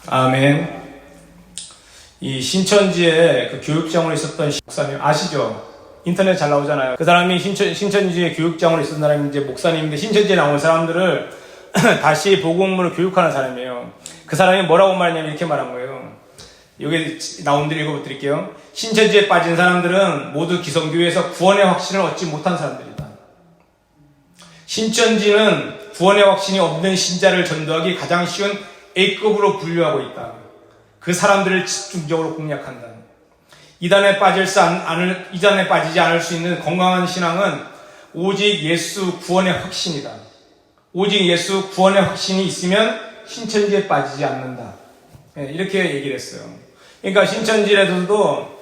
아멘. 이 신천지에 그 교육장으로 있었던 목사님 아시죠? 인터넷 잘 나오잖아요. 그 사람이 신천지에 교육장으로 있었던 사람이 이제 목사님인데 신천지에 나온 사람들을 다시 복음으로 교육하는 사람이에요. 그 사람이 뭐라고 말했냐면 이렇게 말한 거예요. 여기 나온 데 읽어드릴게요. 신천지에 빠진 사람들은 모두 기성교회에서 구원의 확신을 얻지 못한 사람들이다. 신천지는 구원의 확신이 없는 신자를 전도하기 가장 쉬운 A급으로 분류하고 있다. 그 사람들을 집중적으로 공략한다. 이단에 빠지지 않을 수 있는 건강한 신앙은 오직 예수 구원의 확신이다. 오직 예수 구원의 확신이 있으면 신천지에 빠지지 않는다. 이렇게 얘기를 했어요. 그러니까 신천지에서도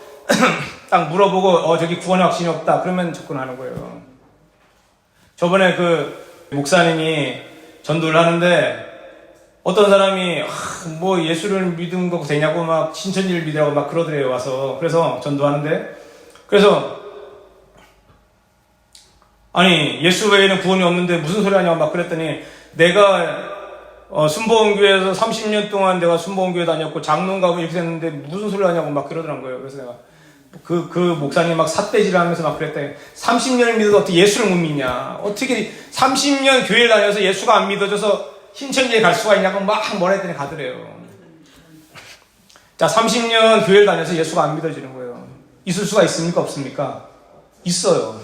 딱 물어보고 저기 구원의 확신이 없다. 그러면 접근하는 거예요. 저번에 그 목사님이 전도를 하는데 어떤 사람이 뭐 예수를 믿은 거 되냐고 막 신천지를 믿으라고 막 그러더래요. 와서. 그래서 전도하는데 그래서 아니 예수 외에는 구원이 없는데 무슨 소리 하냐고 막 그랬더니 내가 순복음교회에서 30년 동안 내가 순복음교회 다녔고 장로인 가고 이렇게 됐는데 무슨 소리 하냐고 막 그러더란 거예요. 그래서 내가 그 목사님 막 삿대질을 하면서 막 그랬더니 30년을 믿어도 어떻게 예수를 못 믿냐. 어떻게 30년 교회를 다녀서 예수가 안 믿어져서 신천지에 갈 수가 있냐고 막 뭐라 했더니 가더래요. 자, 30년 교회를 다녀서 예수가 안 믿어지는 거예요. 있을 수가 있습니까? 없습니까? 있어요.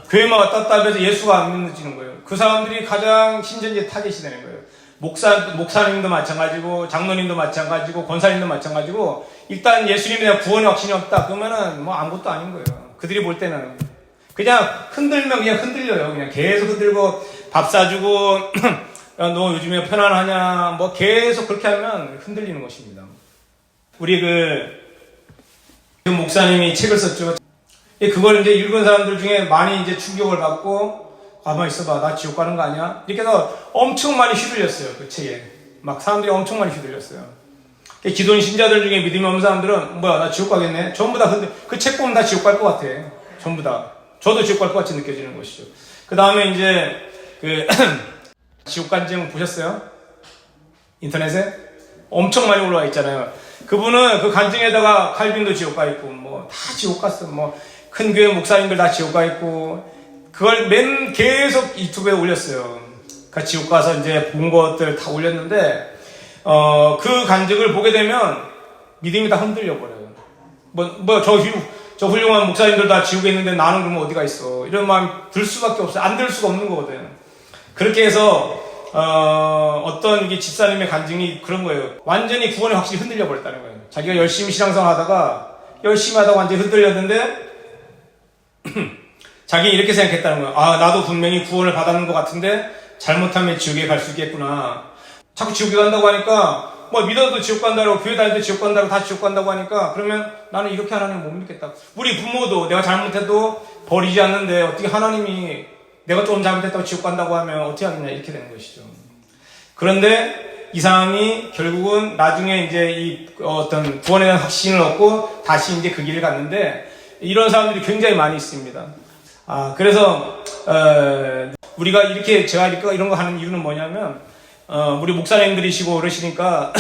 교회만 왔다 갔다 하면서 예수가 안 믿어지는 거예요. 그 사람들이 가장 신천지에 타겟이 되는 거예요. 목사님도 마찬가지고, 장로님도 마찬가지고, 권사님도 마찬가지고, 일단 예수님에 대한 구원의 확신이 없다. 그러면은 뭐 아무것도 아닌 거예요. 그들이 볼 때는. 그냥 흔들면 그냥 흔들려요. 그냥 계속 흔들고, 밥 사주고, 너 요즘에 편안하냐, 뭐 계속 그렇게 하면 흔들리는 것입니다. 우리 그 목사님이 책을 썼죠. 그걸 이제 읽은 사람들 중에 많이 이제 충격을 받고, 가만히 있어봐. 나 지옥 가는 거 아니야? 이렇게 해서 엄청 많이 휘둘렸어요. 그 책에. 막 사람들이 엄청 많이 휘둘렸어요. 기존 신자들 중에 믿음이 없는 사람들은 뭐야, 나 지옥 가겠네? 전부 다 그 책 보면 다 지옥 갈 것 같아. 전부 다. 저도 지옥 갈 것 같이 느껴지는 것이죠. 그 다음에 이제 그 지옥 간증 보셨어요? 인터넷에? 엄청 많이 올라와 있잖아요. 그분은 그 간증에다가 칼빈도 지옥 가 있고 뭐 다 지옥 갔어. 뭐 큰 교회 목사님들 다 지옥 가 있고 그걸 계속 유튜브에 올렸어요. 그 지옥 가서 이제 본 것들 다 올렸는데 그 간증을 보게 되면 믿음이 다 흔들려 버려요. 저 훌륭한 목사님들 다 지옥에 있는데 나는 그러면 어디가 있어? 이런 마음이 들 수밖에 없어요. 안 들 수가 없는 거거든. 그렇게 해서 어떤 이게 집사님의 간증이 그런 거예요. 완전히 구원의 확신이 흔들려 버렸다는 거예요. 자기가 열심히 신앙생활 하다가 완전히 흔들렸는데 자기 이렇게 생각했다는 거예요. 아, 나도 분명히 구원을 받았는 것 같은데 잘못하면 지옥에 갈 수 있겠구나. 자꾸 지옥에 간다고 하니까 뭐 믿어도 지옥 간다고 교회 다닐 때 지옥 간다고 다 지옥 간다고 하니까 그러면 나는 이렇게 하나님 못 믿겠다. 우리 부모도 내가 잘못해도 버리지 않는데 어떻게 하나님이 내가 좀 잘못했다고 지옥 간다고 하면 어떻게 하겠냐 이렇게 되는 것이죠. 그런데 이 사람이 결국은 나중에 이제 이 어떤 구원에 대한 확신을 얻고 다시 이제 그 길을 갔는데 이런 사람들이 굉장히 많이 있습니다. 그래서 우리가 이렇게 제가 이런 거 하는 이유는 뭐냐면 우리 목사님들이시고 그러시니까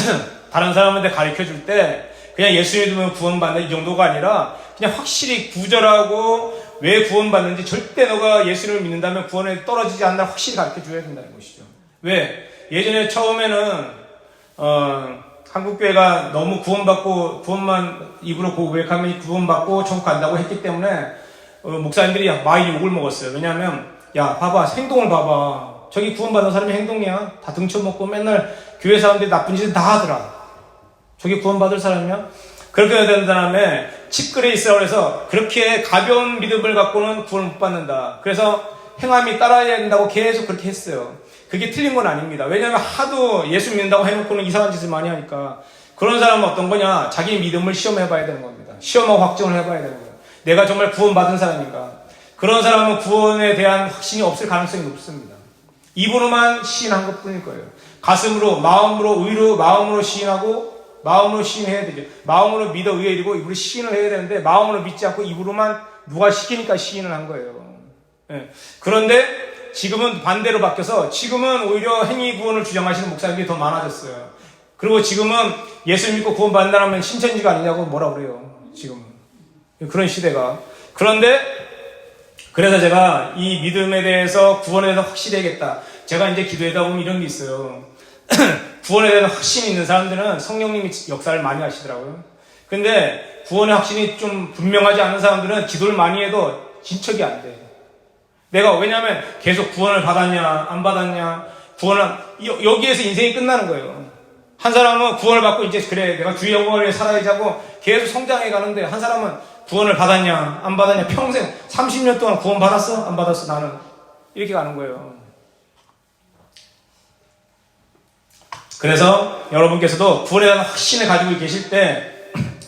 다른 사람한테 가르쳐 줄 때 그냥 예수 믿으면 구원받는다 이 정도가 아니라 그냥 확실히 구절하고 왜 구원받는지 절대 너가 예수를 믿는다면 구원에 떨어지지 않나 확실히 가르쳐 줘야 된다는 것이죠. 왜? 예전에 처음에는 한국교회가 너무 구원만 입으로 고백하면 구원받고 천국 간다고 했기 때문에 목사님들이 많이 욕을 먹었어요. 왜냐하면 야 봐봐 행동을 봐봐. 저기 구원받은 사람의 행동이야. 다 등쳐먹고 맨날 교회 사람들이 나쁜 짓을 다 하더라. 저기 구원받을 사람이야? 그렇게 해야 되는 다음에 칩글에 있으라고 해서 그렇게 가벼운 믿음을 갖고는 구원을 못 받는다. 그래서 행함이 따라야 된다고 계속 그렇게 했어요. 그게 틀린 건 아닙니다. 왜냐하면 하도 예수 믿는다고 해놓고는 이상한 짓을 많이 하니까 그런 사람은 어떤 거냐? 자기 믿음을 시험해봐야 되는 겁니다. 시험하고 확정을 해봐야 되는 거예요. 내가 정말 구원받은 사람인가? 그런 사람은 구원에 대한 확신이 없을 가능성이 높습니다. 입으로만 시인한 것 뿐일 거예요. 가슴으로, 마음으로, 의로, 마음으로 시인하고 마음으로 시인해야 되죠. 마음으로 믿어 의에 이르고 입으로 시인을 해야 되는데 마음으로 믿지 않고 입으로만 누가 시키니까 시인을 한 거예요. 네. 그런데 지금은 반대로 바뀌어서 지금은 오히려 행위 구원을 주장하시는 목사님들이 더 많아졌어요. 그리고 지금은 예수 믿고 구원받는다면 신천지가 아니냐고 뭐라 그래요. 지금은. 그런 시대가. 그런데 그래서 제가 이 믿음에 대해서 구원에 대해서 확실히 해야겠다. 제가 이제 기도하다 보면 이런 게 있어요. 구원에 대해서 확신이 있는 사람들은 성령님이 역사를 많이 하시더라고요. 근데 구원의 확신이 좀 분명하지 않은 사람들은 기도를 많이 해도 진척이 안 돼. 왜냐면 계속 구원을 받았냐, 안 받았냐, 여기에서 인생이 끝나는 거예요. 한 사람은 구원을 받고 이제 그래, 내가 주의 영광을 위해 살아야지 하고 계속 성장해 가는데 한 사람은 구원을 받았냐, 안 받았냐, 평생 30년 동안 구원 받았어? 안 받았어? 나는. 이렇게 가는 거예요. 그래서 여러분께서도 구원에 대한 확신을 가지고 계실 때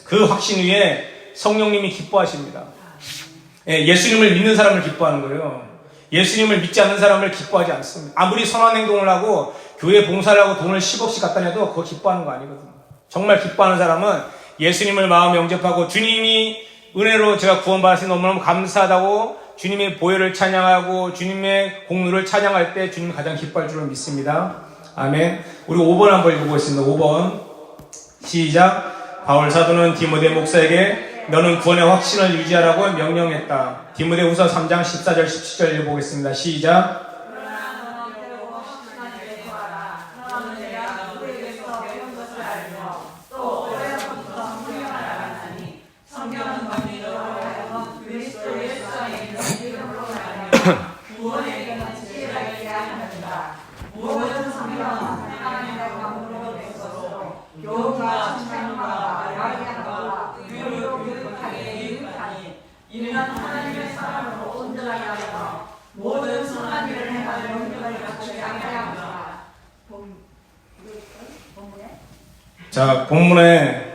그 확신 위에 성령님이 기뻐하십니다. 예수님을 믿는 사람을 기뻐하는 거예요. 예수님을 믿지 않는 사람을 기뻐하지 않습니다. 아무리 선한 행동을 하고 교회 봉사를 하고 돈을 10억씩 갖다 내도 그거 기뻐하는 거 아니거든요. 정말 기뻐하는 사람은 예수님을 마음에 영접하고 주님이 은혜로 제가 구원받았으니 너무너무 감사하다고 주님의 보혈을 찬양하고 주님의 공로를 찬양할 때 주님이 가장 기뻐할 줄로 믿습니다. 아멘. 우리 5번 한번 읽어보겠습니다. 5번 시작. 바울 사도는 디모데 목사에게 너는 구원의 확신을 유지하라고 명령했다. 디모데후서 3장 14절 17절 읽어보겠습니다. 시작. 자, 본문에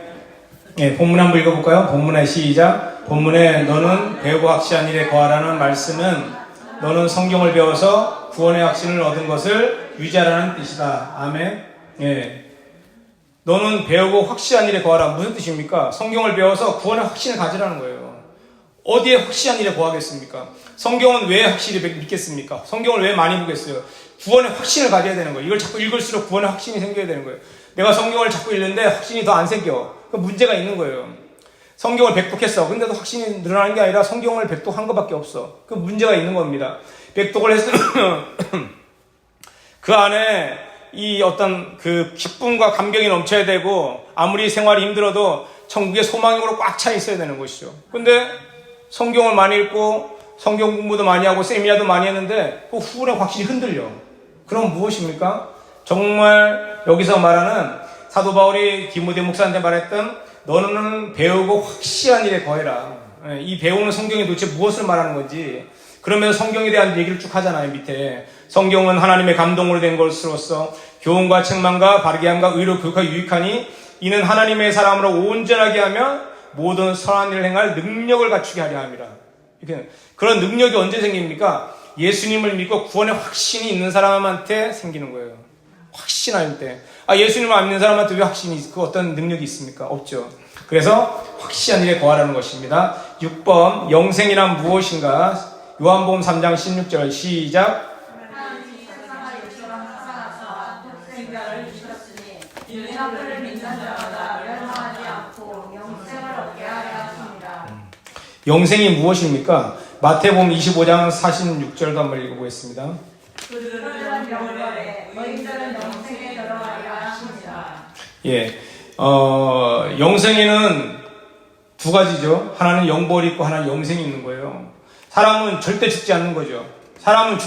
한번 읽어볼까요? 본문의 시작. 본문에 너는 배우고 확신한 일에 거하라는 말씀은 너는 성경을 배워서 구원의 확신을 얻은 것을 유지하라는 뜻이다. 아멘. 예. 너는 배우고 확실한 일에 거하라. 무슨 뜻입니까? 성경을 배워서 구원의 확신을 가지라는 거예요. 어디에 확실한 일에 거하겠습니까? 성경은 왜 확실히 믿겠습니까? 성경을 왜 많이 보겠어요? 구원의 확신을 가져야 되는 거예요. 이걸 자꾸 읽을수록 구원의 확신이 생겨야 되는 거예요. 내가 성경을 자꾸 읽는데 확신이 더 안 생겨. 그 문제가 있는 거예요. 성경을 백독했어. 근데도 확신이 늘어나는 게 아니라 성경을 백독한 것밖에 없어. 그 문제가 있는 겁니다. 백독을 했으면 그 안에 이 어떤 그 기쁨과 감격이 넘쳐야 되고 아무리 생활이 힘들어도 천국의 소망으로 꽉 차 있어야 되는 것이죠. 근데 성경을 많이 읽고 성경 공부도 많이 하고 세미나도 많이 했는데 그 후에 확실히 흔들려. 그럼 무엇입니까? 정말 여기서 말하는 사도 바울이 디모데 목사한테 말했던 너는 배우고 확실한 일에 거해라. 이 배우는 성경이 도대체 무엇을 말하는 건지 그러면서 성경에 대한 얘기를 쭉 하잖아요. 밑에 성경은 하나님의 감동으로 된 것으로서 교훈과 책망과 바르게 함과 의로 교육하기 유익하니 이는 하나님의 사람으로 온전하게 하며 모든 선한 일을 행할 능력을 갖추게 하려 함이라. 이렇게 그런 능력이 언제 생깁니까? 예수님을 믿고 구원의 확신이 있는 사람한테 생기는 거예요. 확신할 때. 예수님을 안 믿는 사람한테 왜 확신이 그 어떤 능력이 있습니까? 없죠. 그래서 확실한 일에 거하라는 것입니다. 6번 영생이란 무엇인가? 요한복음 3장 16절 시작. 영생이 무엇입니까? 마태복음 25장 46절도 한번 읽어보겠습니다. 그들은 영원에 너희들은 영생에 들어가리라 하십니다. 예, 영생에는 두 가지죠. 하나는 영벌이 있고 하나는 영생이 있는 거예요. 사람은 절대 죽지 않는 거죠. 사람은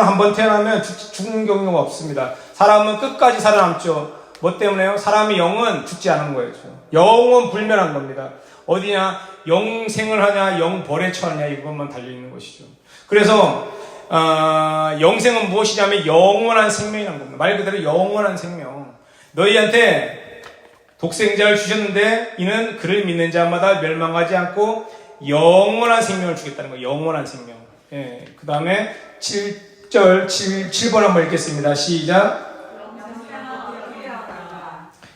한번 태어나면 죽는 경우가 없습니다. 사람은 끝까지 살아남죠. 뭐 때문에요? 사람의 영은 죽지 않은 거예요. 영은 불멸한 겁니다. 어디냐? 영생을 하냐 영벌에 처하냐 이것만 달려있는 것이죠. 그래서 영생은 무엇이냐면 영원한 생명이라는 겁니다. 말 그대로 영원한 생명. 너희한테 독생자를 주셨는데 이는 그를 믿는 자마다 멸망하지 않고 영원한 생명을 주겠다는 거예요. 영원한 생명. 예, 그 다음에 7번 한번 읽겠습니다. 시작.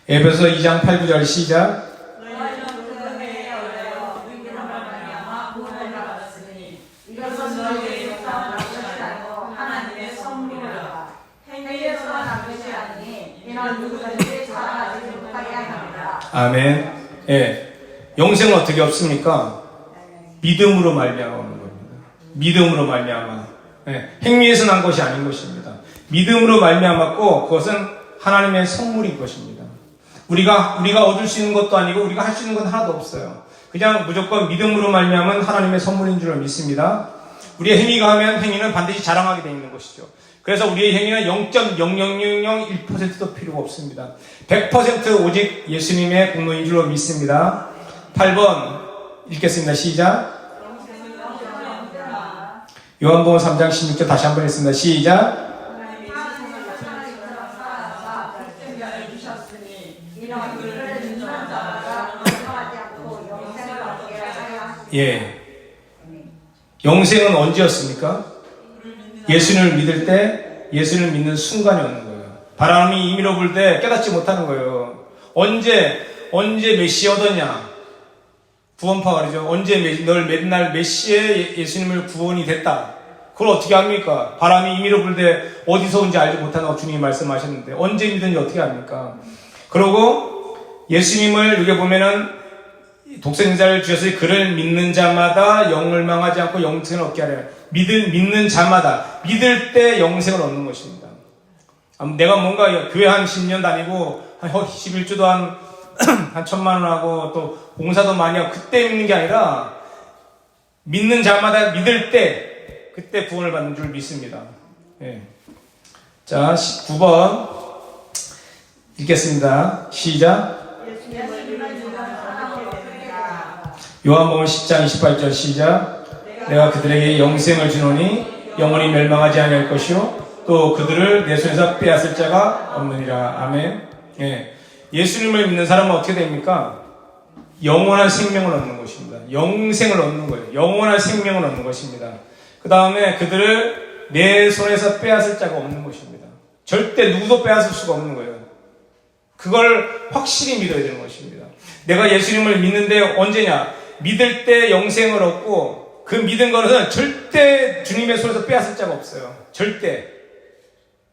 에베소 2장 8, 9절 시작. 아멘. 예. 영생은 어떻게 없습니까? 믿음으로 말미암아 오는 겁니다. 믿음으로 말미암아. 예. 행위에서 난 것이 아닌 것입니다. 믿음으로 말미암았고 그것은 하나님의 선물인 것입니다. 우리가 얻을 수 있는 것도 아니고 우리가 할 수 있는 건 하나도 없어요. 그냥 무조건 믿음으로 말미암은 하나님의 선물인 줄 믿습니다. 우리의 행위가 하면 행위는 반드시 자랑하게 되어 있는 것이죠. 그래서 우리의 행위는 0.00001%도 필요가 없습니다. 100% 오직 예수님의 공로인 줄로 믿습니다. 8번 읽겠습니다. 시작. 요한복음 3장 16절 다시 한번 읽습니다. 시작. 예. 영생은 언제였습니까? 예수님을 믿을 때, 예수님을 믿는 순간이 오는 거예요. 바람이 임의로 불 때 깨닫지 못하는 거예요. 언제 메시아 얻었냐? 구원파가 그러죠. 널 맨날 메시아의 예수님을 구원이 됐다. 그걸 어떻게 합니까? 바람이 임의로 불 때 어디서 온지 알지 못한다고 주님이 말씀하셨는데, 언제 믿든지 어떻게 합니까? 그러고 예수님을 여기 보면은 독생자를 주셔서 그를 믿는 자마다 영을 망하지 않고 영생을 얻게 하려. 믿는 자마다 믿을 때 영생을 얻는 것입니다. 내가 뭔가 교회 한 10년 다니고 한 11주도 한 1,000만 원 하고 또 봉사도 많이 하고 그때 믿는 게 아니라 믿는 자마다 믿을 때 그때 구원을 받는 줄 믿습니다. 예. 자, 9번 읽겠습니다. 시작. 요한복음 10장 28절 시작. 내가 그들에게 영생을 주노니 영원히 멸망하지 아니할 것이요 또 그들을 내 손에서 빼앗을 자가 없느니라. 아멘. 예. 예수님을 믿는 사람은 어떻게 됩니까? 영원한 생명을 얻는 것입니다. 영생을 얻는 거예요. 영원한 생명을 얻는 것입니다. 그 다음에 그들을 내 손에서 빼앗을 자가 없는 것입니다. 절대 누구도 빼앗을 수가 없는 거예요. 그걸 확실히 믿어야 되는 것입니다. 내가 예수님을 믿는데 언제냐? 믿을 때 영생을 얻고 그 믿은 것은 절대 주님의 손에서 빼앗을 자가 없어요. 절대.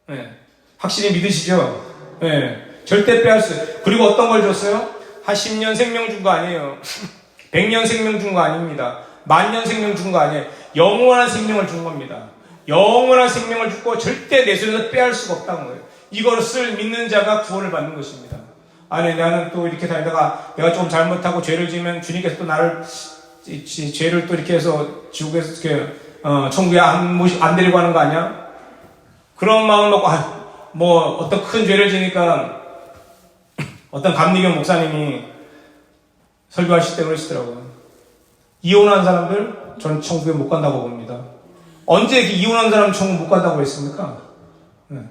네. 확실히 믿으시죠? 네. 절대 빼앗을. 그리고 어떤 걸 줬어요? 한 10년 생명 준 거 아니에요. 100년 생명 준 거 아닙니다. 10,000년 생명 준 거 아니에요. 영원한 생명을 준 겁니다. 영원한 생명을 주고 절대 내 손에서 빼앗을 수가 없다는 거예요. 이것을 믿는 자가 구원을 받는 것입니다. 아니, 나는 또 이렇게 다니다가 내가 조금 잘못하고 죄를 지으면 주님께서 또 나를 죄를 또 이렇게 해서 지옥에서 이렇게 천국에 안 데리고 가는 거 아니야? 그런 마음 먹고 뭐 어떤 큰 죄를 지니까 어떤 감리교 목사님이 설교하실 때 그러시더라고요. 이혼한 사람들 저는 천국에 못 간다고 봅니다. 언제 이혼한 사람 천국 못 간다고 했습니까? 네.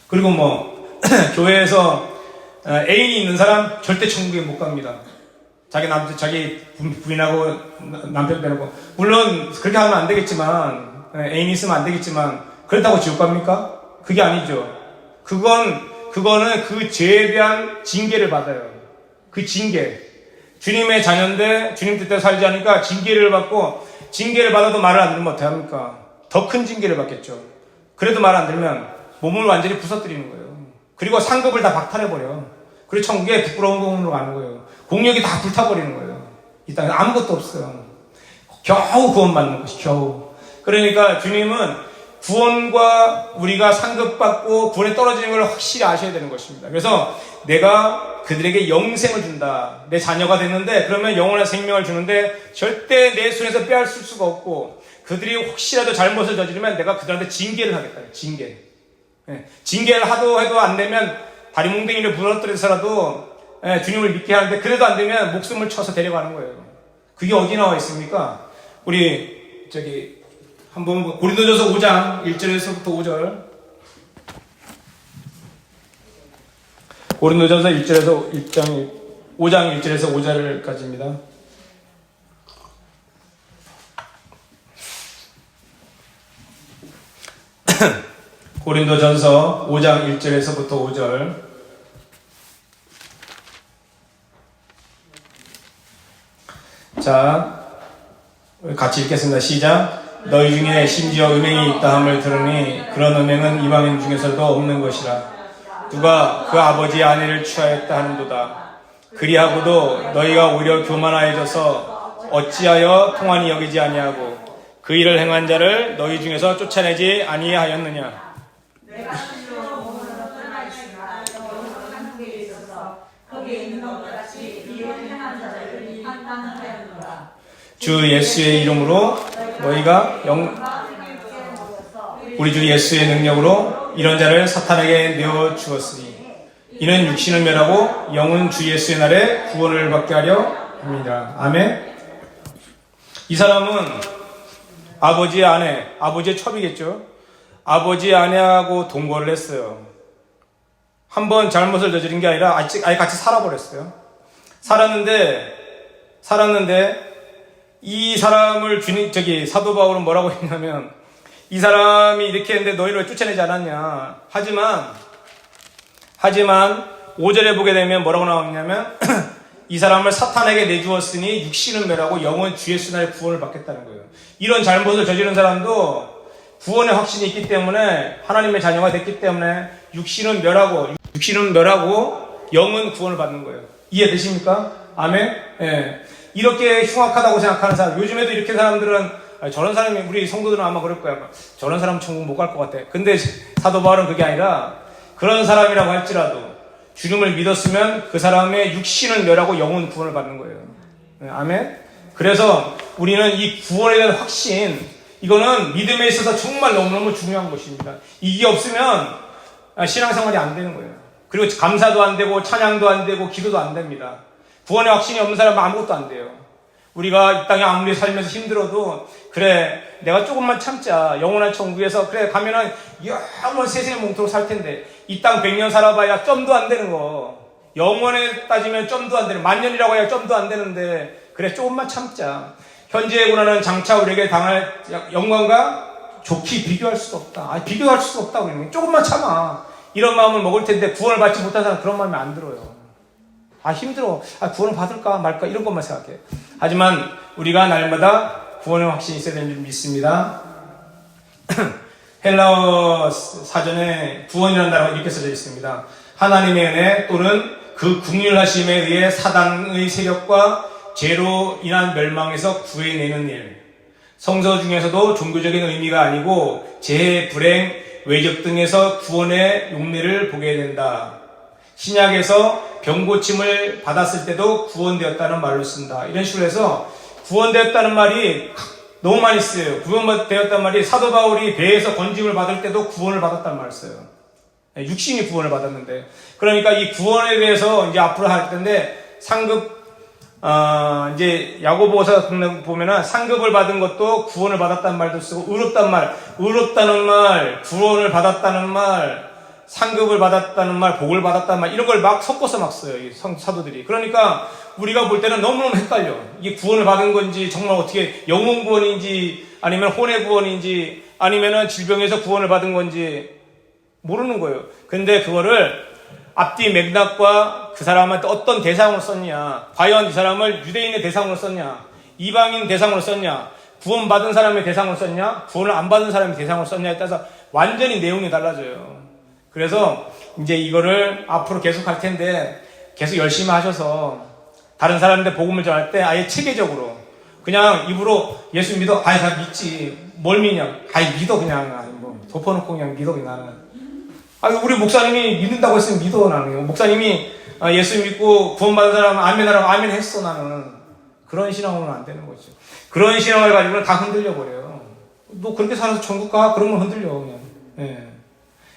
그리고 뭐 교회에서 애인이 있는 사람 절대 천국에 못 갑니다. 자기 부인하고 남편 빼놓고. 물론 그렇게 하면 안 되겠지만, 애인이 있으면 안 되겠지만, 그렇다고 지옥 갑니까? 그게 아니죠. 그거는 그 죄에 대한 징계를 받아요. 그 징계. 주님의 자녀인데 주님 뜻대로 살지 않으니까 징계를 받고, 징계를 받아도 말을 안 들으면 어떻게 합니까? 더 큰 징계를 받겠죠. 그래도 말 안 들으면 몸을 완전히 부서뜨리는 거예요. 그리고 상급을 다 박탈해버려. 그리고 천국에 부끄러운 공으로 가는 거예요. 공력이 다 불타버리는 거예요. 이 땅에 아무것도 없어요. 겨우 구원받는 것이 겨우. 그러니까 주님은 구원과 우리가 상급받고 구원에 떨어지는 걸 확실히 아셔야 되는 것입니다. 그래서 내가 그들에게 영생을 준다. 내 자녀가 됐는데 그러면 영원한 생명을 주는데 절대 내 손에서 빼앗을 수가 없고 그들이 혹시라도 잘못을 저지르면 내가 그들한테 징계를 하겠다. 징계. 예, 징계를 해도 안 되면 다리 몽둥이를 부러뜨려서라도 주님을 믿게 하는데 그래도 안 되면 목숨을 쳐서 데려가는 거예요. 그게 어디 나와 있습니까? 우리 한번 고린도전서 5장 1절에서부터 5절. 고린도전서 5장 1절에서 5절까지입니다. 고린도전서 5장 1절에서부터 5절. 자, 같이 읽겠습니다. 시작. 너희 중에 심지어 음행이 있다 함을 들으니 그런 음행은 이방인 중에서도 없는 것이라. 누가 그 아버지의 아내를 취하였다 하는도다. 그리하고도 너희가 오히려 교만하여져서 어찌하여 통한이 여기지 아니하고 그 일을 행한 자를 너희 중에서 쫓아내지 아니하였느냐. 내가 스스로 몸으로 떠나 있으나 영으로 한국에 있어서 거기에 있는 것 같이 일을 행한 자들을 판단하였노라. 주 예수의 이름으로 너희가 우리 주 예수의 능력으로 이런 자를 사탄에게 내어 주었으니 이는 육신을 멸하고 영은 주 예수의 날에 구원을 받게 하려 합니다. 아멘. 이 사람은 아버지의 아내, 아버지의 첩이겠죠. 아버지의 아내하고 동거를 했어요. 한번 잘못을 저지른 게 아니라 아예 같이 살아버렸어요. 살았는데 이 사람을 사도 바울은 뭐라고 했냐면, 이 사람이 이렇게 했는데 너희를 왜 쫓아내지 않았냐. 하지만 5절에 보게 되면 뭐라고 나오냐면 이 사람을 사탄에게 내주었으니 육신은 멸하고 영은 주 예수 날에 구원을 받겠다는 거예요. 이런 잘못을 저지른 사람도 구원의 확신이 있기 때문에, 하나님의 자녀가 됐기 때문에 육신은 멸하고 영은 구원을 받는 거예요. 이해되십니까? 아멘? 예. 이렇게 흉악하다고 생각하는 사람, 요즘에도 이렇게 사람들은, 저런 사람이, 우리 성도들은 아마 그럴 거야. 저런 사람은 천국 못 갈 것 같아. 근데 사도 바울은 그게 아니라, 그런 사람이라고 할지라도 주님을 믿었으면 그 사람의 육신을 멸하고 영혼 구원을 받는 거예요. 아멘. 그래서 우리는 이 구원에 대한 확신, 이거는 믿음에 있어서 정말 너무너무 중요한 것입니다. 이게 없으면 신앙생활이 안 되는 거예요. 그리고 감사도 안 되고 찬양도 안 되고 기도도 안 됩니다. 구원의 확신이 없는 사람은 아무것도 안 돼요. 우리가 이 땅에 아무리 살면서 힘들어도, 그래 내가 조금만 참자, 영원한 천국에서 그래 가면은 영원 세상의 몽토로 살 텐데, 이 땅 100년 살아봐야 점도 안 되는 거, 영원에 따지면 점도 안 되는, 만년이라고 해야 점도 안 되는데, 그래 조금만 참자. 현재의 고난은 장차 우리에게 당할 영광과 좋게 비교할 수도 없다. 비교할 수도 없다. 우리는 조금만 참아. 이런 마음을 먹을 텐데, 구원을 받지 못한 사람은 그런 마음이 안 들어요. 힘들어. 구원을 받을까 말까 이런 것만 생각해. 하지만 우리가 날마다 구원의 확신이 있어야 되는 줄 믿습니다. 헬라어 사전에 구원이라는 단어가 이렇게 써져 있습니다. 하나님의 은혜 또는 그 긍휼하심에 의해 사단의 세력과 죄로 인한 멸망에서 구해내는 일. 성서 중에서도 종교적인 의미가 아니고 재해, 불행, 외적 등에서 구원의 용례를 보게 된다. 신약에서 병고침을 받았을 때도 구원되었다는 말로 쓴다. 이런 식으로 해서 구원되었다는 말이 너무 많이 쓰여요. 구원되었다는 말이, 사도 바울이 배에서 건짐을 받을 때도 구원을 받았다는 말을 써요. 육신이 구원을 받았는데. 그러니까 이 구원에 대해서 이제 앞으로 할 텐데, 상급, 이제 야고보서 보면은 상급을 받은 것도 구원을 받았다는 말도 쓰고, 의롭다는 말, 구원을 받았다는 말, 상급을 받았다는 말, 복을 받았다는 말, 이런 걸 막 섞어서 막 써요, 이 사도들이. 그러니까 우리가 볼 때는 너무너무 헷갈려. 이게 구원을 받은 건지, 정말 어떻게 영혼 구원인지, 아니면 혼의 구원인지, 아니면은 질병에서 구원을 받은 건지 모르는 거예요. 근데 그거를 앞뒤 맥락과 그 사람한테 어떤 대상으로 썼냐, 과연 이 사람을 유대인의 대상으로 썼냐, 이방인 대상으로 썼냐, 구원받은 사람의 대상으로 썼냐, 구원을 안 받은 사람의 대상으로 썼냐에 따라서 완전히 내용이 달라져요. 그래서 이제 이거를 앞으로 계속 할 텐데, 계속 열심히 하셔서 다른 사람한테 복음을 전할 때 아예 체계적으로 그냥 입으로 예수 믿어, 다 믿지, 뭘 믿냐, 믿어, 그냥 뭐 덮어놓고 그냥 믿어. 나는 우리 목사님이 믿는다고 했으면 믿어. 나는 목사님이 예수 믿고 구원받은 사람 아멘하라고 아멘 했어. 나는 그런 신앙으로는 안 되는 거죠. 그런 신앙을 가지고는 다 흔들려 버려요. 너 그렇게 살아서 천국 가? 그러면 흔들려 그냥. 예.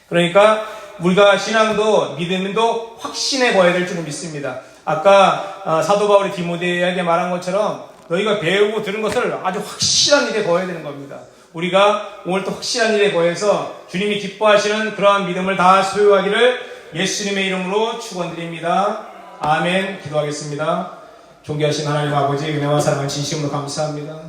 그러니까 우리가 신앙도 믿음도 확신에 거해야 될 줄을 믿습니다. 아까 사도 바울이 디모데에게 말한 것처럼 너희가 배우고 들은 것을 아주 확실한 일에 거해야 되는 겁니다. 우리가 오늘 또 확실한 일에 거해서 주님이 기뻐하시는 그러한 믿음을 다 소유하기를 예수님의 이름으로 축원드립니다. 아멘. 기도하겠습니다. 존귀하신 하나님 아버지, 은혜와 사랑을 진심으로 감사합니다.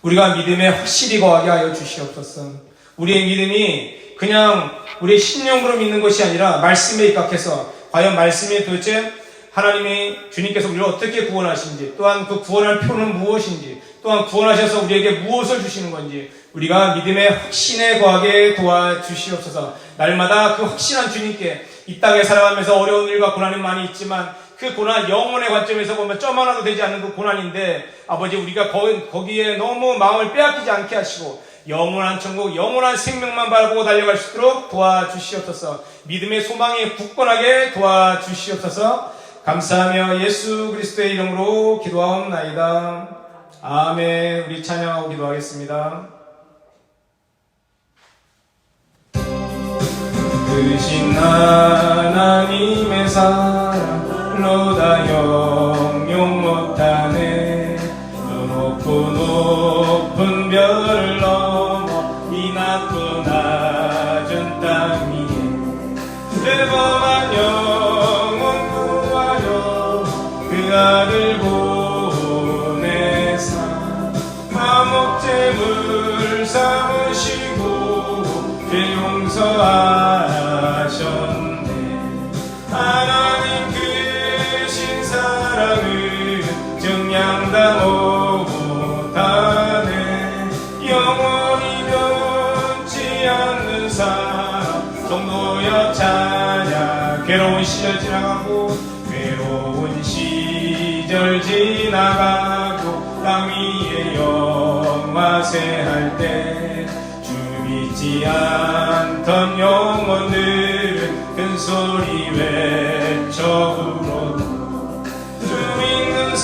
우리가 믿음에 확실히 거하게 하여 주시옵소서. 우리의 믿음이 그냥 우리의 신념으로 믿는 것이 아니라 말씀에 입각해서, 과연 말씀이 도대체 하나님이 주님께서 우리를 어떻게 구원하신지, 또한 그 구원할 표는 무엇인지, 또한 구원하셔서 우리에게 무엇을 주시는 건지 우리가 믿음의 확신에 거하게 도와주시옵소서. 날마다 그 확신한 주님께 이 땅에 살아가면서 어려운 일과 고난이 많이 있지만 그 고난, 영혼의 관점에서 보면 점 하나도 되지 않는 그 고난인데 아버지 우리가 거기에 너무 마음을 빼앗기지 않게 하시고 영원한 천국, 영원한 생명만 바라보고 달려갈 수 있도록 도와주시옵소서. 믿음의 소망이 굳건하게 도와주시옵소서. 감사하며 예수 그리스도의 이름으로 기도하옵나이다. 아멘. 우리 찬양하고 기도하겠습니다. 크신 하나님의 사랑로 다 영용 못하네. 높고 높은 별을 넘어 이 낮고 낮은 땅 위에 대범한 영혼 구하여 그 아들 보내사 화목제물 삼으시고 죄 용서하셨네. 하나님 크신 사랑을 증량다 못하네. 영원히 변치 않는 사랑 성도여 찬양. 괴로운 시절 지나가고 괴로운 시절 지나가고 땅 위에 영화세할 때 주 믿지 않던 영혼들은 큰 소리 외쳐 울어 주 믿는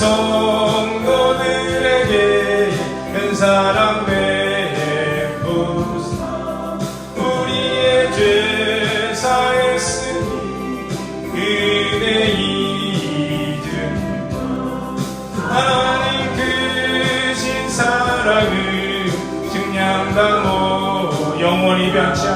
성도들에게 큰 사랑 베푸사 우리의 죄 사했으니 그대 잊은다. 하나님 크신 사랑을 증량다 영원히 변치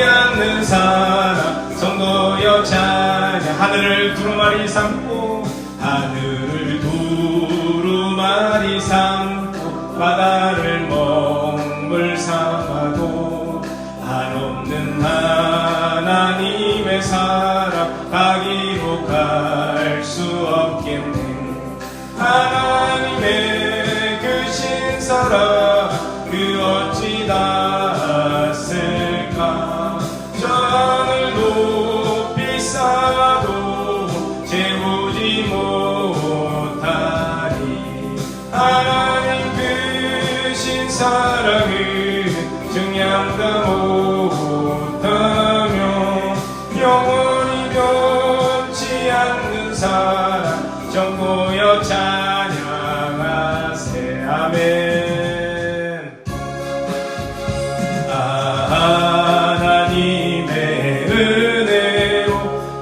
않는 사랑 성도여 찬양. 하늘을 두루마리 삼고 하늘을 두루마리 삼고 바다를 먹물 삼아도 한없는 하나님의 사랑 가기로 갈 수 없겠네. 하나님의 크신 사랑 그 어찌 닿았을까. 저 하늘 높이 쌓아도 채우지 못하리. 하나님 크신 사랑을 증량다 못하며 영원히 변치 않는 사랑 정보여 찬양하세. 아멘. 하나님의 은혜로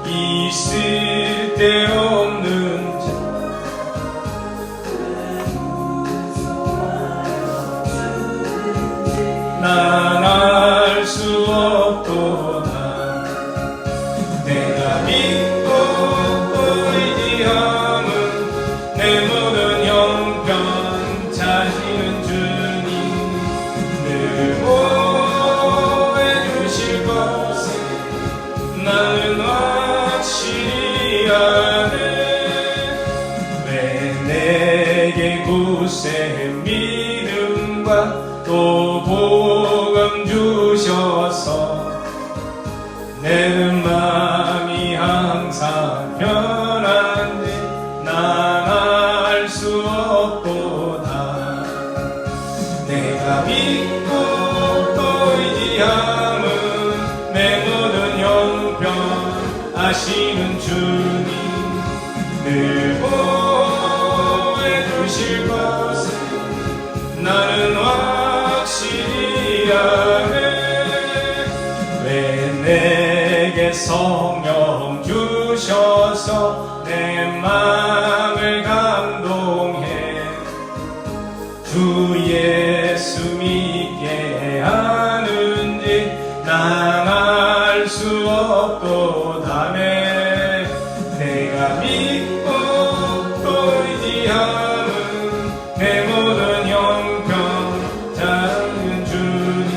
있을 데 없는 자 난 알 수 없도다. 내가 믿고 의지함은 내 모든 형편 차시는 주님 늘 보호해 주실 것을 나는 확실히 아네. 왜 내게 굳세 믿음과 또 복음 주셔서 내 마음이 항상 편한지 난 알 수 없도다. 내가 믿고 또 의지함은 내 모든 형편 아시는 주님 늘 보호해 주실 것을 나는 확실히 아네. 왜 내게 성령 주셔서 내 마음을 감동해 주 예수 믿게 하는지 난 알 수 없도다네. 내가 믿고 또 의지함은 내 모든 형편 작은 주님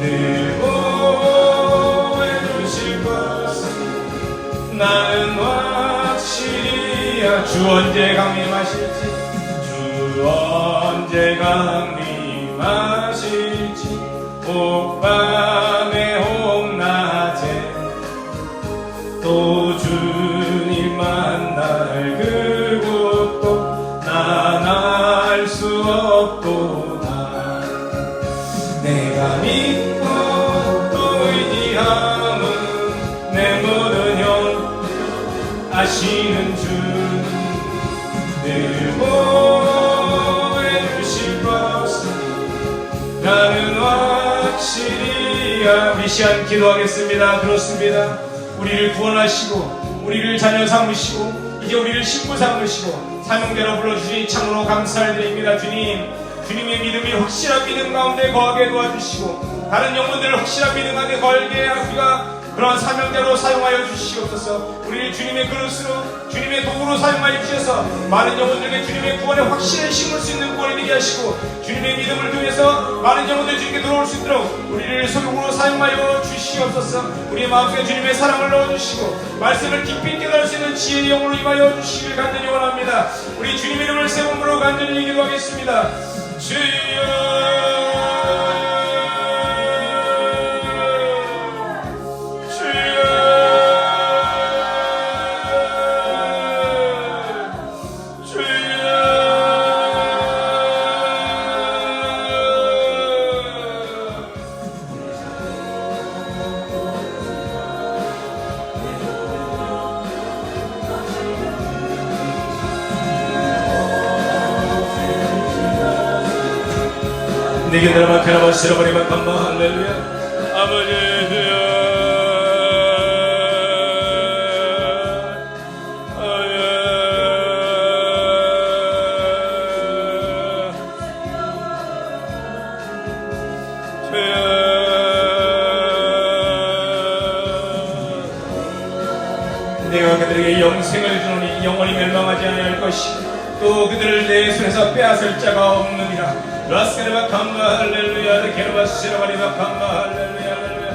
늘 보호해 주실 것을 나는 확실히 주 언제 강림하실지 주 언제 강림하실지 혹밤에 혹낮에 또 주님 만날 그곳도 난 알 수 없도다. 내가 믿고 또 의지함은 내 모든 형 아시는 주 늘 보여주실 것 나는 확실히 우리 시간 기도하겠습니다. 그렇습니다. 우리를 구원하시고 우리를 자녀 삼으시고 이제 우리를 식구 삼으시고 사명대로 불러주시니 참으로 감사드립니다. 주님, 주님의 믿음이 확실한 믿음 가운데 거하게 도와주시고 다른 영혼들을 확실한 믿음 가운데 걸게 우리가 그런 사명대로 사용하여 주시옵소서. 우리를 주님의 그릇으로 주님의 도구로 사용하여 주셔서 많은 영혼들에게 주님의 구원에 확신을 심을 수 있는 구원이 되게 하시고 주님의 믿음을 통해서 많은 영혼들이 주님께 들어올 수 있도록 우리를 소용으로 사용하여 주시옵소서. 우리의 마음속에 주님의 사랑을 넣어주시고 말씀을 깊이 깨달을 수 있는 지혜의 영으로 임하여 주시길 간절히 원합니다. 우리 주님의 이름을 세 번으로 간절히 기도하겠습니다. 주여 내게 드라마 캐나바 실어버리면 감마 할렐루야. 아버지 주여 내가 그들에게 영생을 주노니 영원히 멸망하지 아니할 것이고 또 그들을 내 손에서 빼앗을 자가 없느니라. 라스케르바 감마 할렐루야. 게르바 시라바리바 감마 할렐루야. 할렐루야.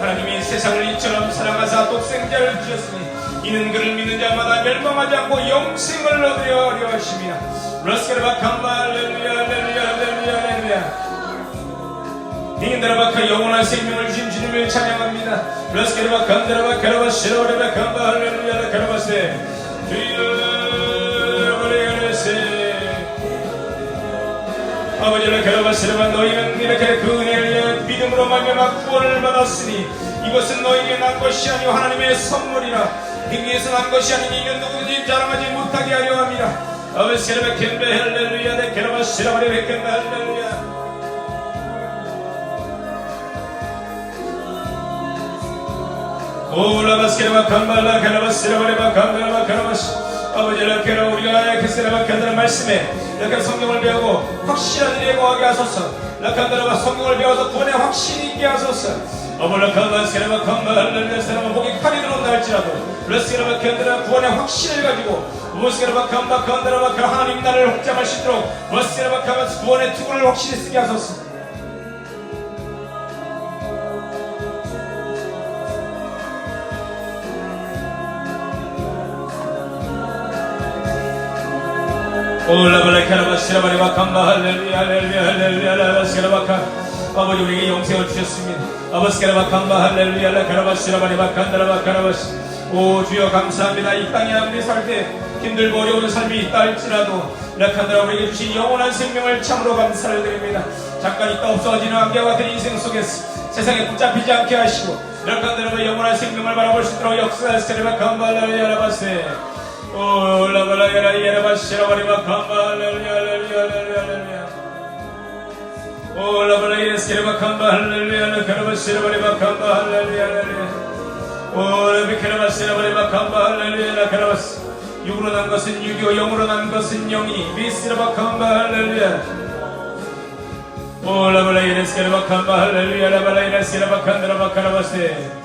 하나님이 세상을 이처럼 사랑하사 독생자를 주셨으니 이는 그를 믿는 자마다 멸망하지 않고 영생을 얻으려 하려 하심이라. 라스케르바 감마 할렐루야. 할렐루야. 할렐루야. 할렐루야. 닝드라바카 영원한 생명을 주신 주님을 찬양합니다. 라스케르바 감드라바 게르바 시라바리바 감마 할렐루야. 게르바세 주여 아버지를 괴로워하시려면 너희는 이렇게 그 은혜를 위해 믿음으로 말미암아 구원을 받았으니 이것은 너희에게 난 것이 아니오 하나님의 선물이라. 행위에서 난 것이 아니니 이는 누구든지 자랑하지 못하게 하려 함이라. 아버지 세르베 켄베 할렐루야. 내 괴로워하시려면 켄베 할렐루야. 오라바스케르바 감발라 괴로워하시려면 감발라 괴로워하시 아버지를 괴로 우리가 에케스라바 켄드라 말씀에 이렇게 성경을 배우고 확실한 일에 거하게 하소서. 라칸다라바 성경을 배워서 구원에 확신이 있게 하소서. 어벌라칸바 세라바 칸바 할렐루야. 세라바 목에 칼이 들어온다 할지라도 레스라바 켄드라 구원의 확신을 가지고 무스케라바 칸바 칸다라바 하나님 나라를 확장할 수 있도록 무스케라바 칸바 구원의 투구를 확실히 쓰게 하소서. 올라발라카라바 시라바리바 감바 할렐루야. 할렐루야. 할렐루야. 라바스케라바카 아버지 우리에게 영생을 주셨습니다. 아버스케라바 감바 할렐루야. 라카라바 시라바리바 간다라바 카라바시 오 주여 감사합니다. 이 땅에 아무리 살 때 힘들고 어려운 삶이 있다 할지라도 라칸다라 우리에게 주신 영원한 생명을 참으로 감사를 드립니다. 잠깐 있다 없어지는 안개와 같은 인생 속에서 세상에 붙잡히지 않게 하시고 라칸다라 영원한 생명을 바라볼 수 있도록 역사하시리바 감바 할렐루야. 라바세 오 라발라야라 예라바 시라바리바 감바 할렐루야. 할렐루야. 할렐루야. 오 라발라야라 시라바 감바 할렐루야. 라카라바 시라바리바 감바 할렐루야. 할렐루야. 오 라비카라바 시라바리바 감바 할렐루야. 라카라바스 육으로 난 것은 육이요 영으로 난 것은 영이 비스라바 감바 할렐루야. 오 라발라야라 시라바 감바 할렐루야. 라발라야라 시라바 칸드라바 카라바세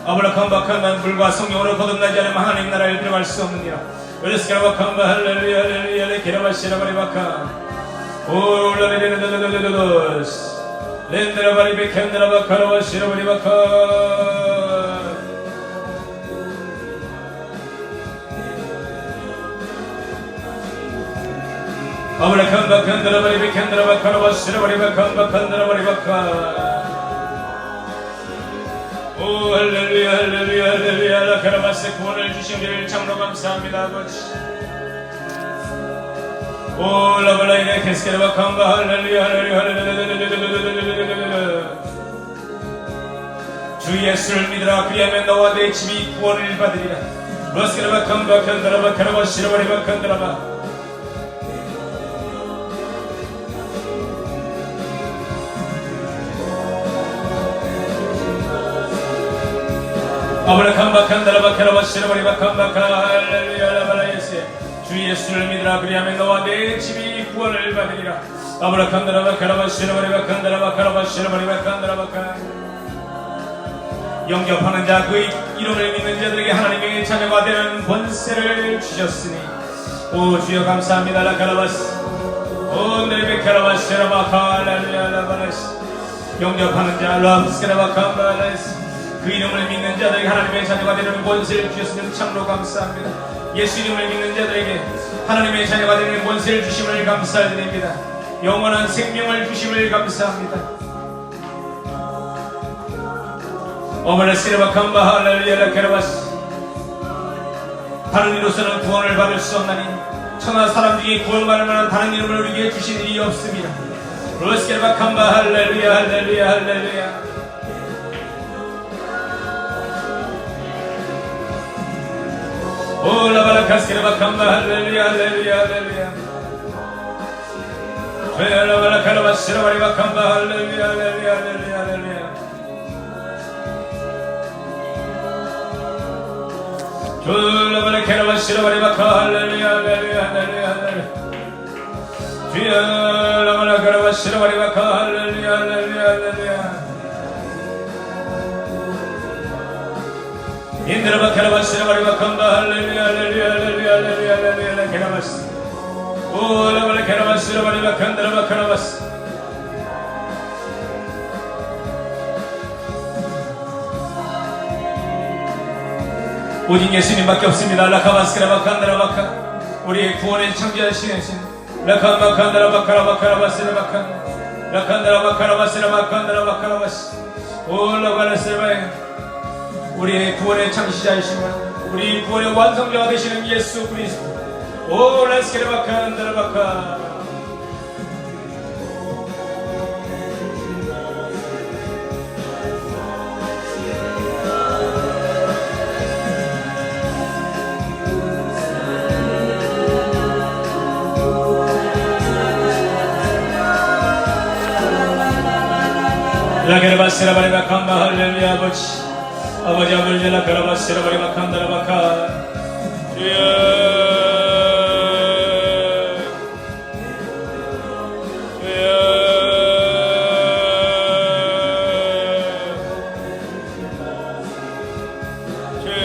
아브라함바칸 난 불과 성령으로 거듭나지 않으면 하나님 나라에 들어갈 수 없느니라. 르스카라바칸바 할렐루야. 할렐루야. 게라바시라바리바칸 올라레레레레레레레레스 렌드라바리베 캔드라바카라바시라바리바칸 아브라함바칸 드라바리베 캔드라바카라바시라바리바칸 바칸드라바리바칸 오 할렐루야 할렐루야 할렐루야 라카라바스 구원을 주신 우리를 참으로 감사합니다 아버지. 오 라발라이네 케스케라바 캄바 할렐루야 할렐루야 할렐루야. 주 예수를 믿으라 그리하면 너와 내 집이 구원을 받으리라. 러스케라바 캄바 칸다라바 카라바 시라바리바 칸다라바. 아브라캄바 칸다라바 카라바 시라바리바 캄바 할렐루야 라발라이스. 주 예수를 믿으라 그리하면 너와 내 집이 구원을 받으리라. 아브라캄다라바 카라바 시라바리바 칸다라바 카라바 시라바리바 칸다라바 칸. 영접하는 자 그 이름을 믿는 자들에게 하나님의 자녀가 되는 권세를 주셨으니 오 주여 감사합니다. 라카라바스 오 네베카라바스 라바카 할렐루야 라바라스. 영접하는 자 라브스케라바 캄바라스 그 이름을 믿는 자들에게 하나님의 자녀가 되는 권세를 주셨으니 참으로 감사합니다. 예수 이름을 믿는 자들에게 하나님의 자녀가 되는 권세를 주심을 감사드립니다. 영원한 생명을 주심을 감사합니다. 어머나스케라바 캄바 할렐루야 라케라바스. 다른 이로서는 구원을 받을 수 없나니 천하 사람 중에 구원받을 만한 다른 이름을 우리에게 주신 일이 없습니다. 로스케라바 캄바 할렐루야 할렐루야 할렐루야. 오 라바라카스케라바 캄바 할렐루야 할렐루야 할렐루야. 라바라카라바스라바리바 캄바 할렐루야 할렐루야 할렐루야 할렐루야. 줄라바라 캐라바 시라바리바카 할렐루야 할렐루야 할렐루야 할렐루야. 줄라바라 캐라바 시라바리바카 할렐루야 할렐루야 할렐루야. 인드라바 캐라바 시라바리바칸바 할렐루야 할렐루야 할렐루야 할렐루야 할렐루야 캐라바스. 오라바라 캐라바 시라바리바칸드라바 캐라바스. 오직 예수님밖에 없습니다. 라카바스케라바칸다라바카. 우리의 구원의 창조하신 예수님. 라카마칸다라바카라바카라바스라바칸. 라칸다라바카라바스라바칸다라바카라바스. 올라가라스라바에. 우리의 구원의 창시자이시며 우리 구원의 완성자가 되시는 예수 그리스도. 올라스케라바칸다라바카. 라케라바스라바리바 캄바 할렐루야. 아버지 아버지 아버지 라케라바스라바리바 캄다라바카. 주여 주여 주여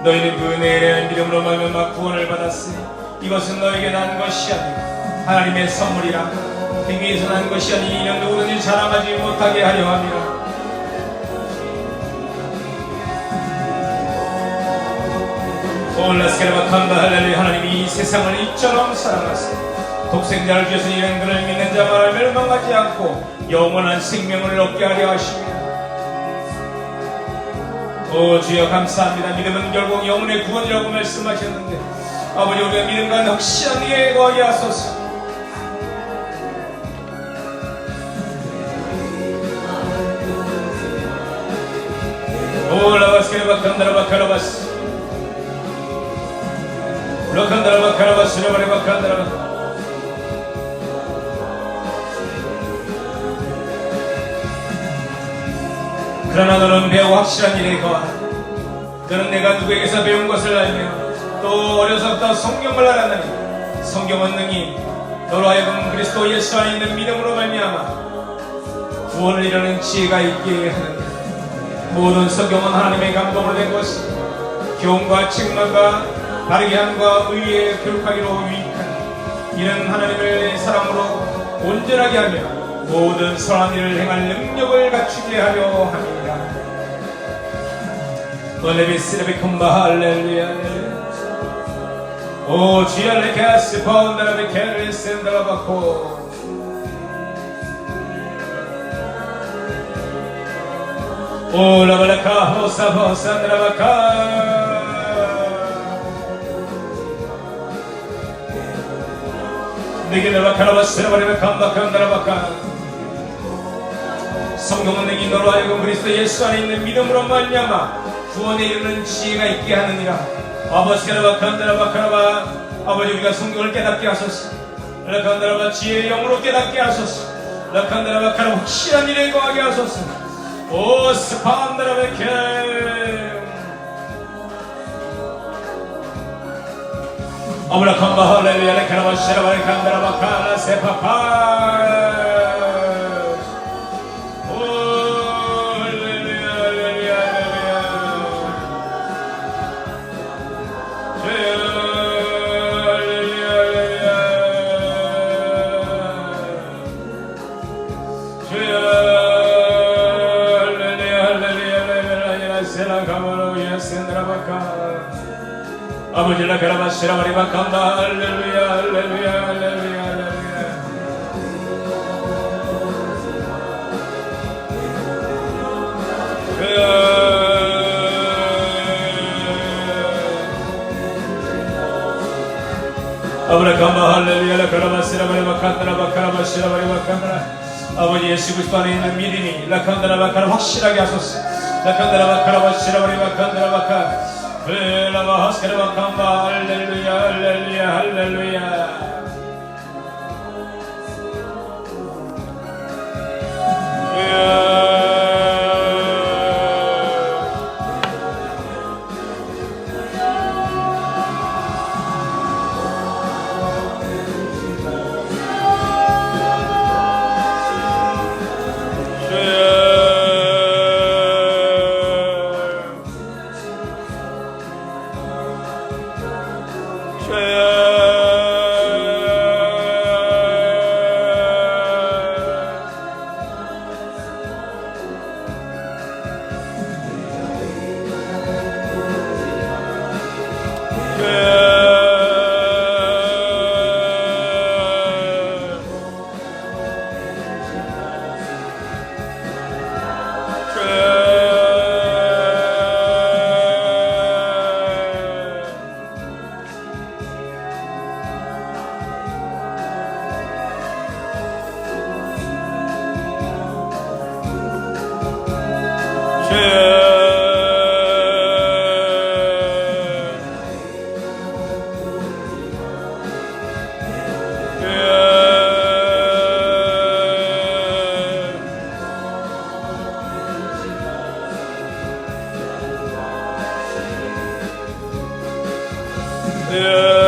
너희는 그 은혜의 믿음으로 말미암아 구원을 받았으니 이것은 너에게 난 것이 아니라 하나님의 선물이라. 행위에서 난 것이 아니 이는 누구든지 자랑하지 못하게 하려 함이라. 올라스케라바 캄바 할렐루야. 하나님이 이 세상을 이처럼 사랑하사 독생자를 주셔서 이는 그를 믿는 자마다 멸망하지 않고 영원한 생명을 얻게 하려 하십니다. 오 주여 감사합니다. 믿음은 결국 영혼의 구원이라고 말씀하셨는데 아버지 우리가 믿음과 확실한 이에 거하게 하소서. 오 라바스케라바 칸다라바 카라바스 로칸다라바 카라바스 라바레바 칸다라바. 그러나 너는 매우 확실한 일에 거하라. 너는 내가 누구에게서 배운 것을 알며 또 어려서부터 성경을 알았느니 성경은 능히 너로 하여금 그리스도 예수 안에 있는 믿음으로 말미암아 구원을 이루는 지혜가 있게 하느니라. 모든 성경은 하나님의 감동으로 된 것이 교훈과 책망과 바르게 함과 의에 교육하기로 유익하니 이는 하나님의 사랑으로 온전하게 하며 모든 선한 일을 행할 능력을 갖추게 하려 함이라. 올레비스레비콤바 할렐루야. 오 주야레케스 파운다라베케르 센다라바코 오 라발라카 호사호 산드라바카 네게라바카라바스라바레베 캄바칸다라바카. 성경은 내게 너로 하여금 그리스도 예수 안에 있는 믿음으로 말미암아 구원에 이르는 지혜가 있게 하느니라. 아버스카라바칸다라바카라바. 아버지 우리가 성경을 깨닫게 하소서. 라칸다라바 지혜의 영으로 깨닫게 하소서. 라칸다라바카라 확실한 일에 거하게 하소서. 오 스판다라베케 아브라칸바 할렐루야 레카라바 시라바레 칸다라바카라 세파파 아버지 라카라바 시라바리바 칸다 할렐루야 할렐루야 할렐루야 할렐루야. 아브라칸바 할렐루야 라카라바 시라바리바 칸다라바 카라바 시라바리바 칸다라. 아버지 예수 그리스도 안에 있는 믿음이 라칸다라바카를 확실하게 하소서. 라칸다라바카라바 시라바리바 칸다라바카 벨라바 하스케라바 칸바 할렐루야 할렐루야 할렐루야. Yeah.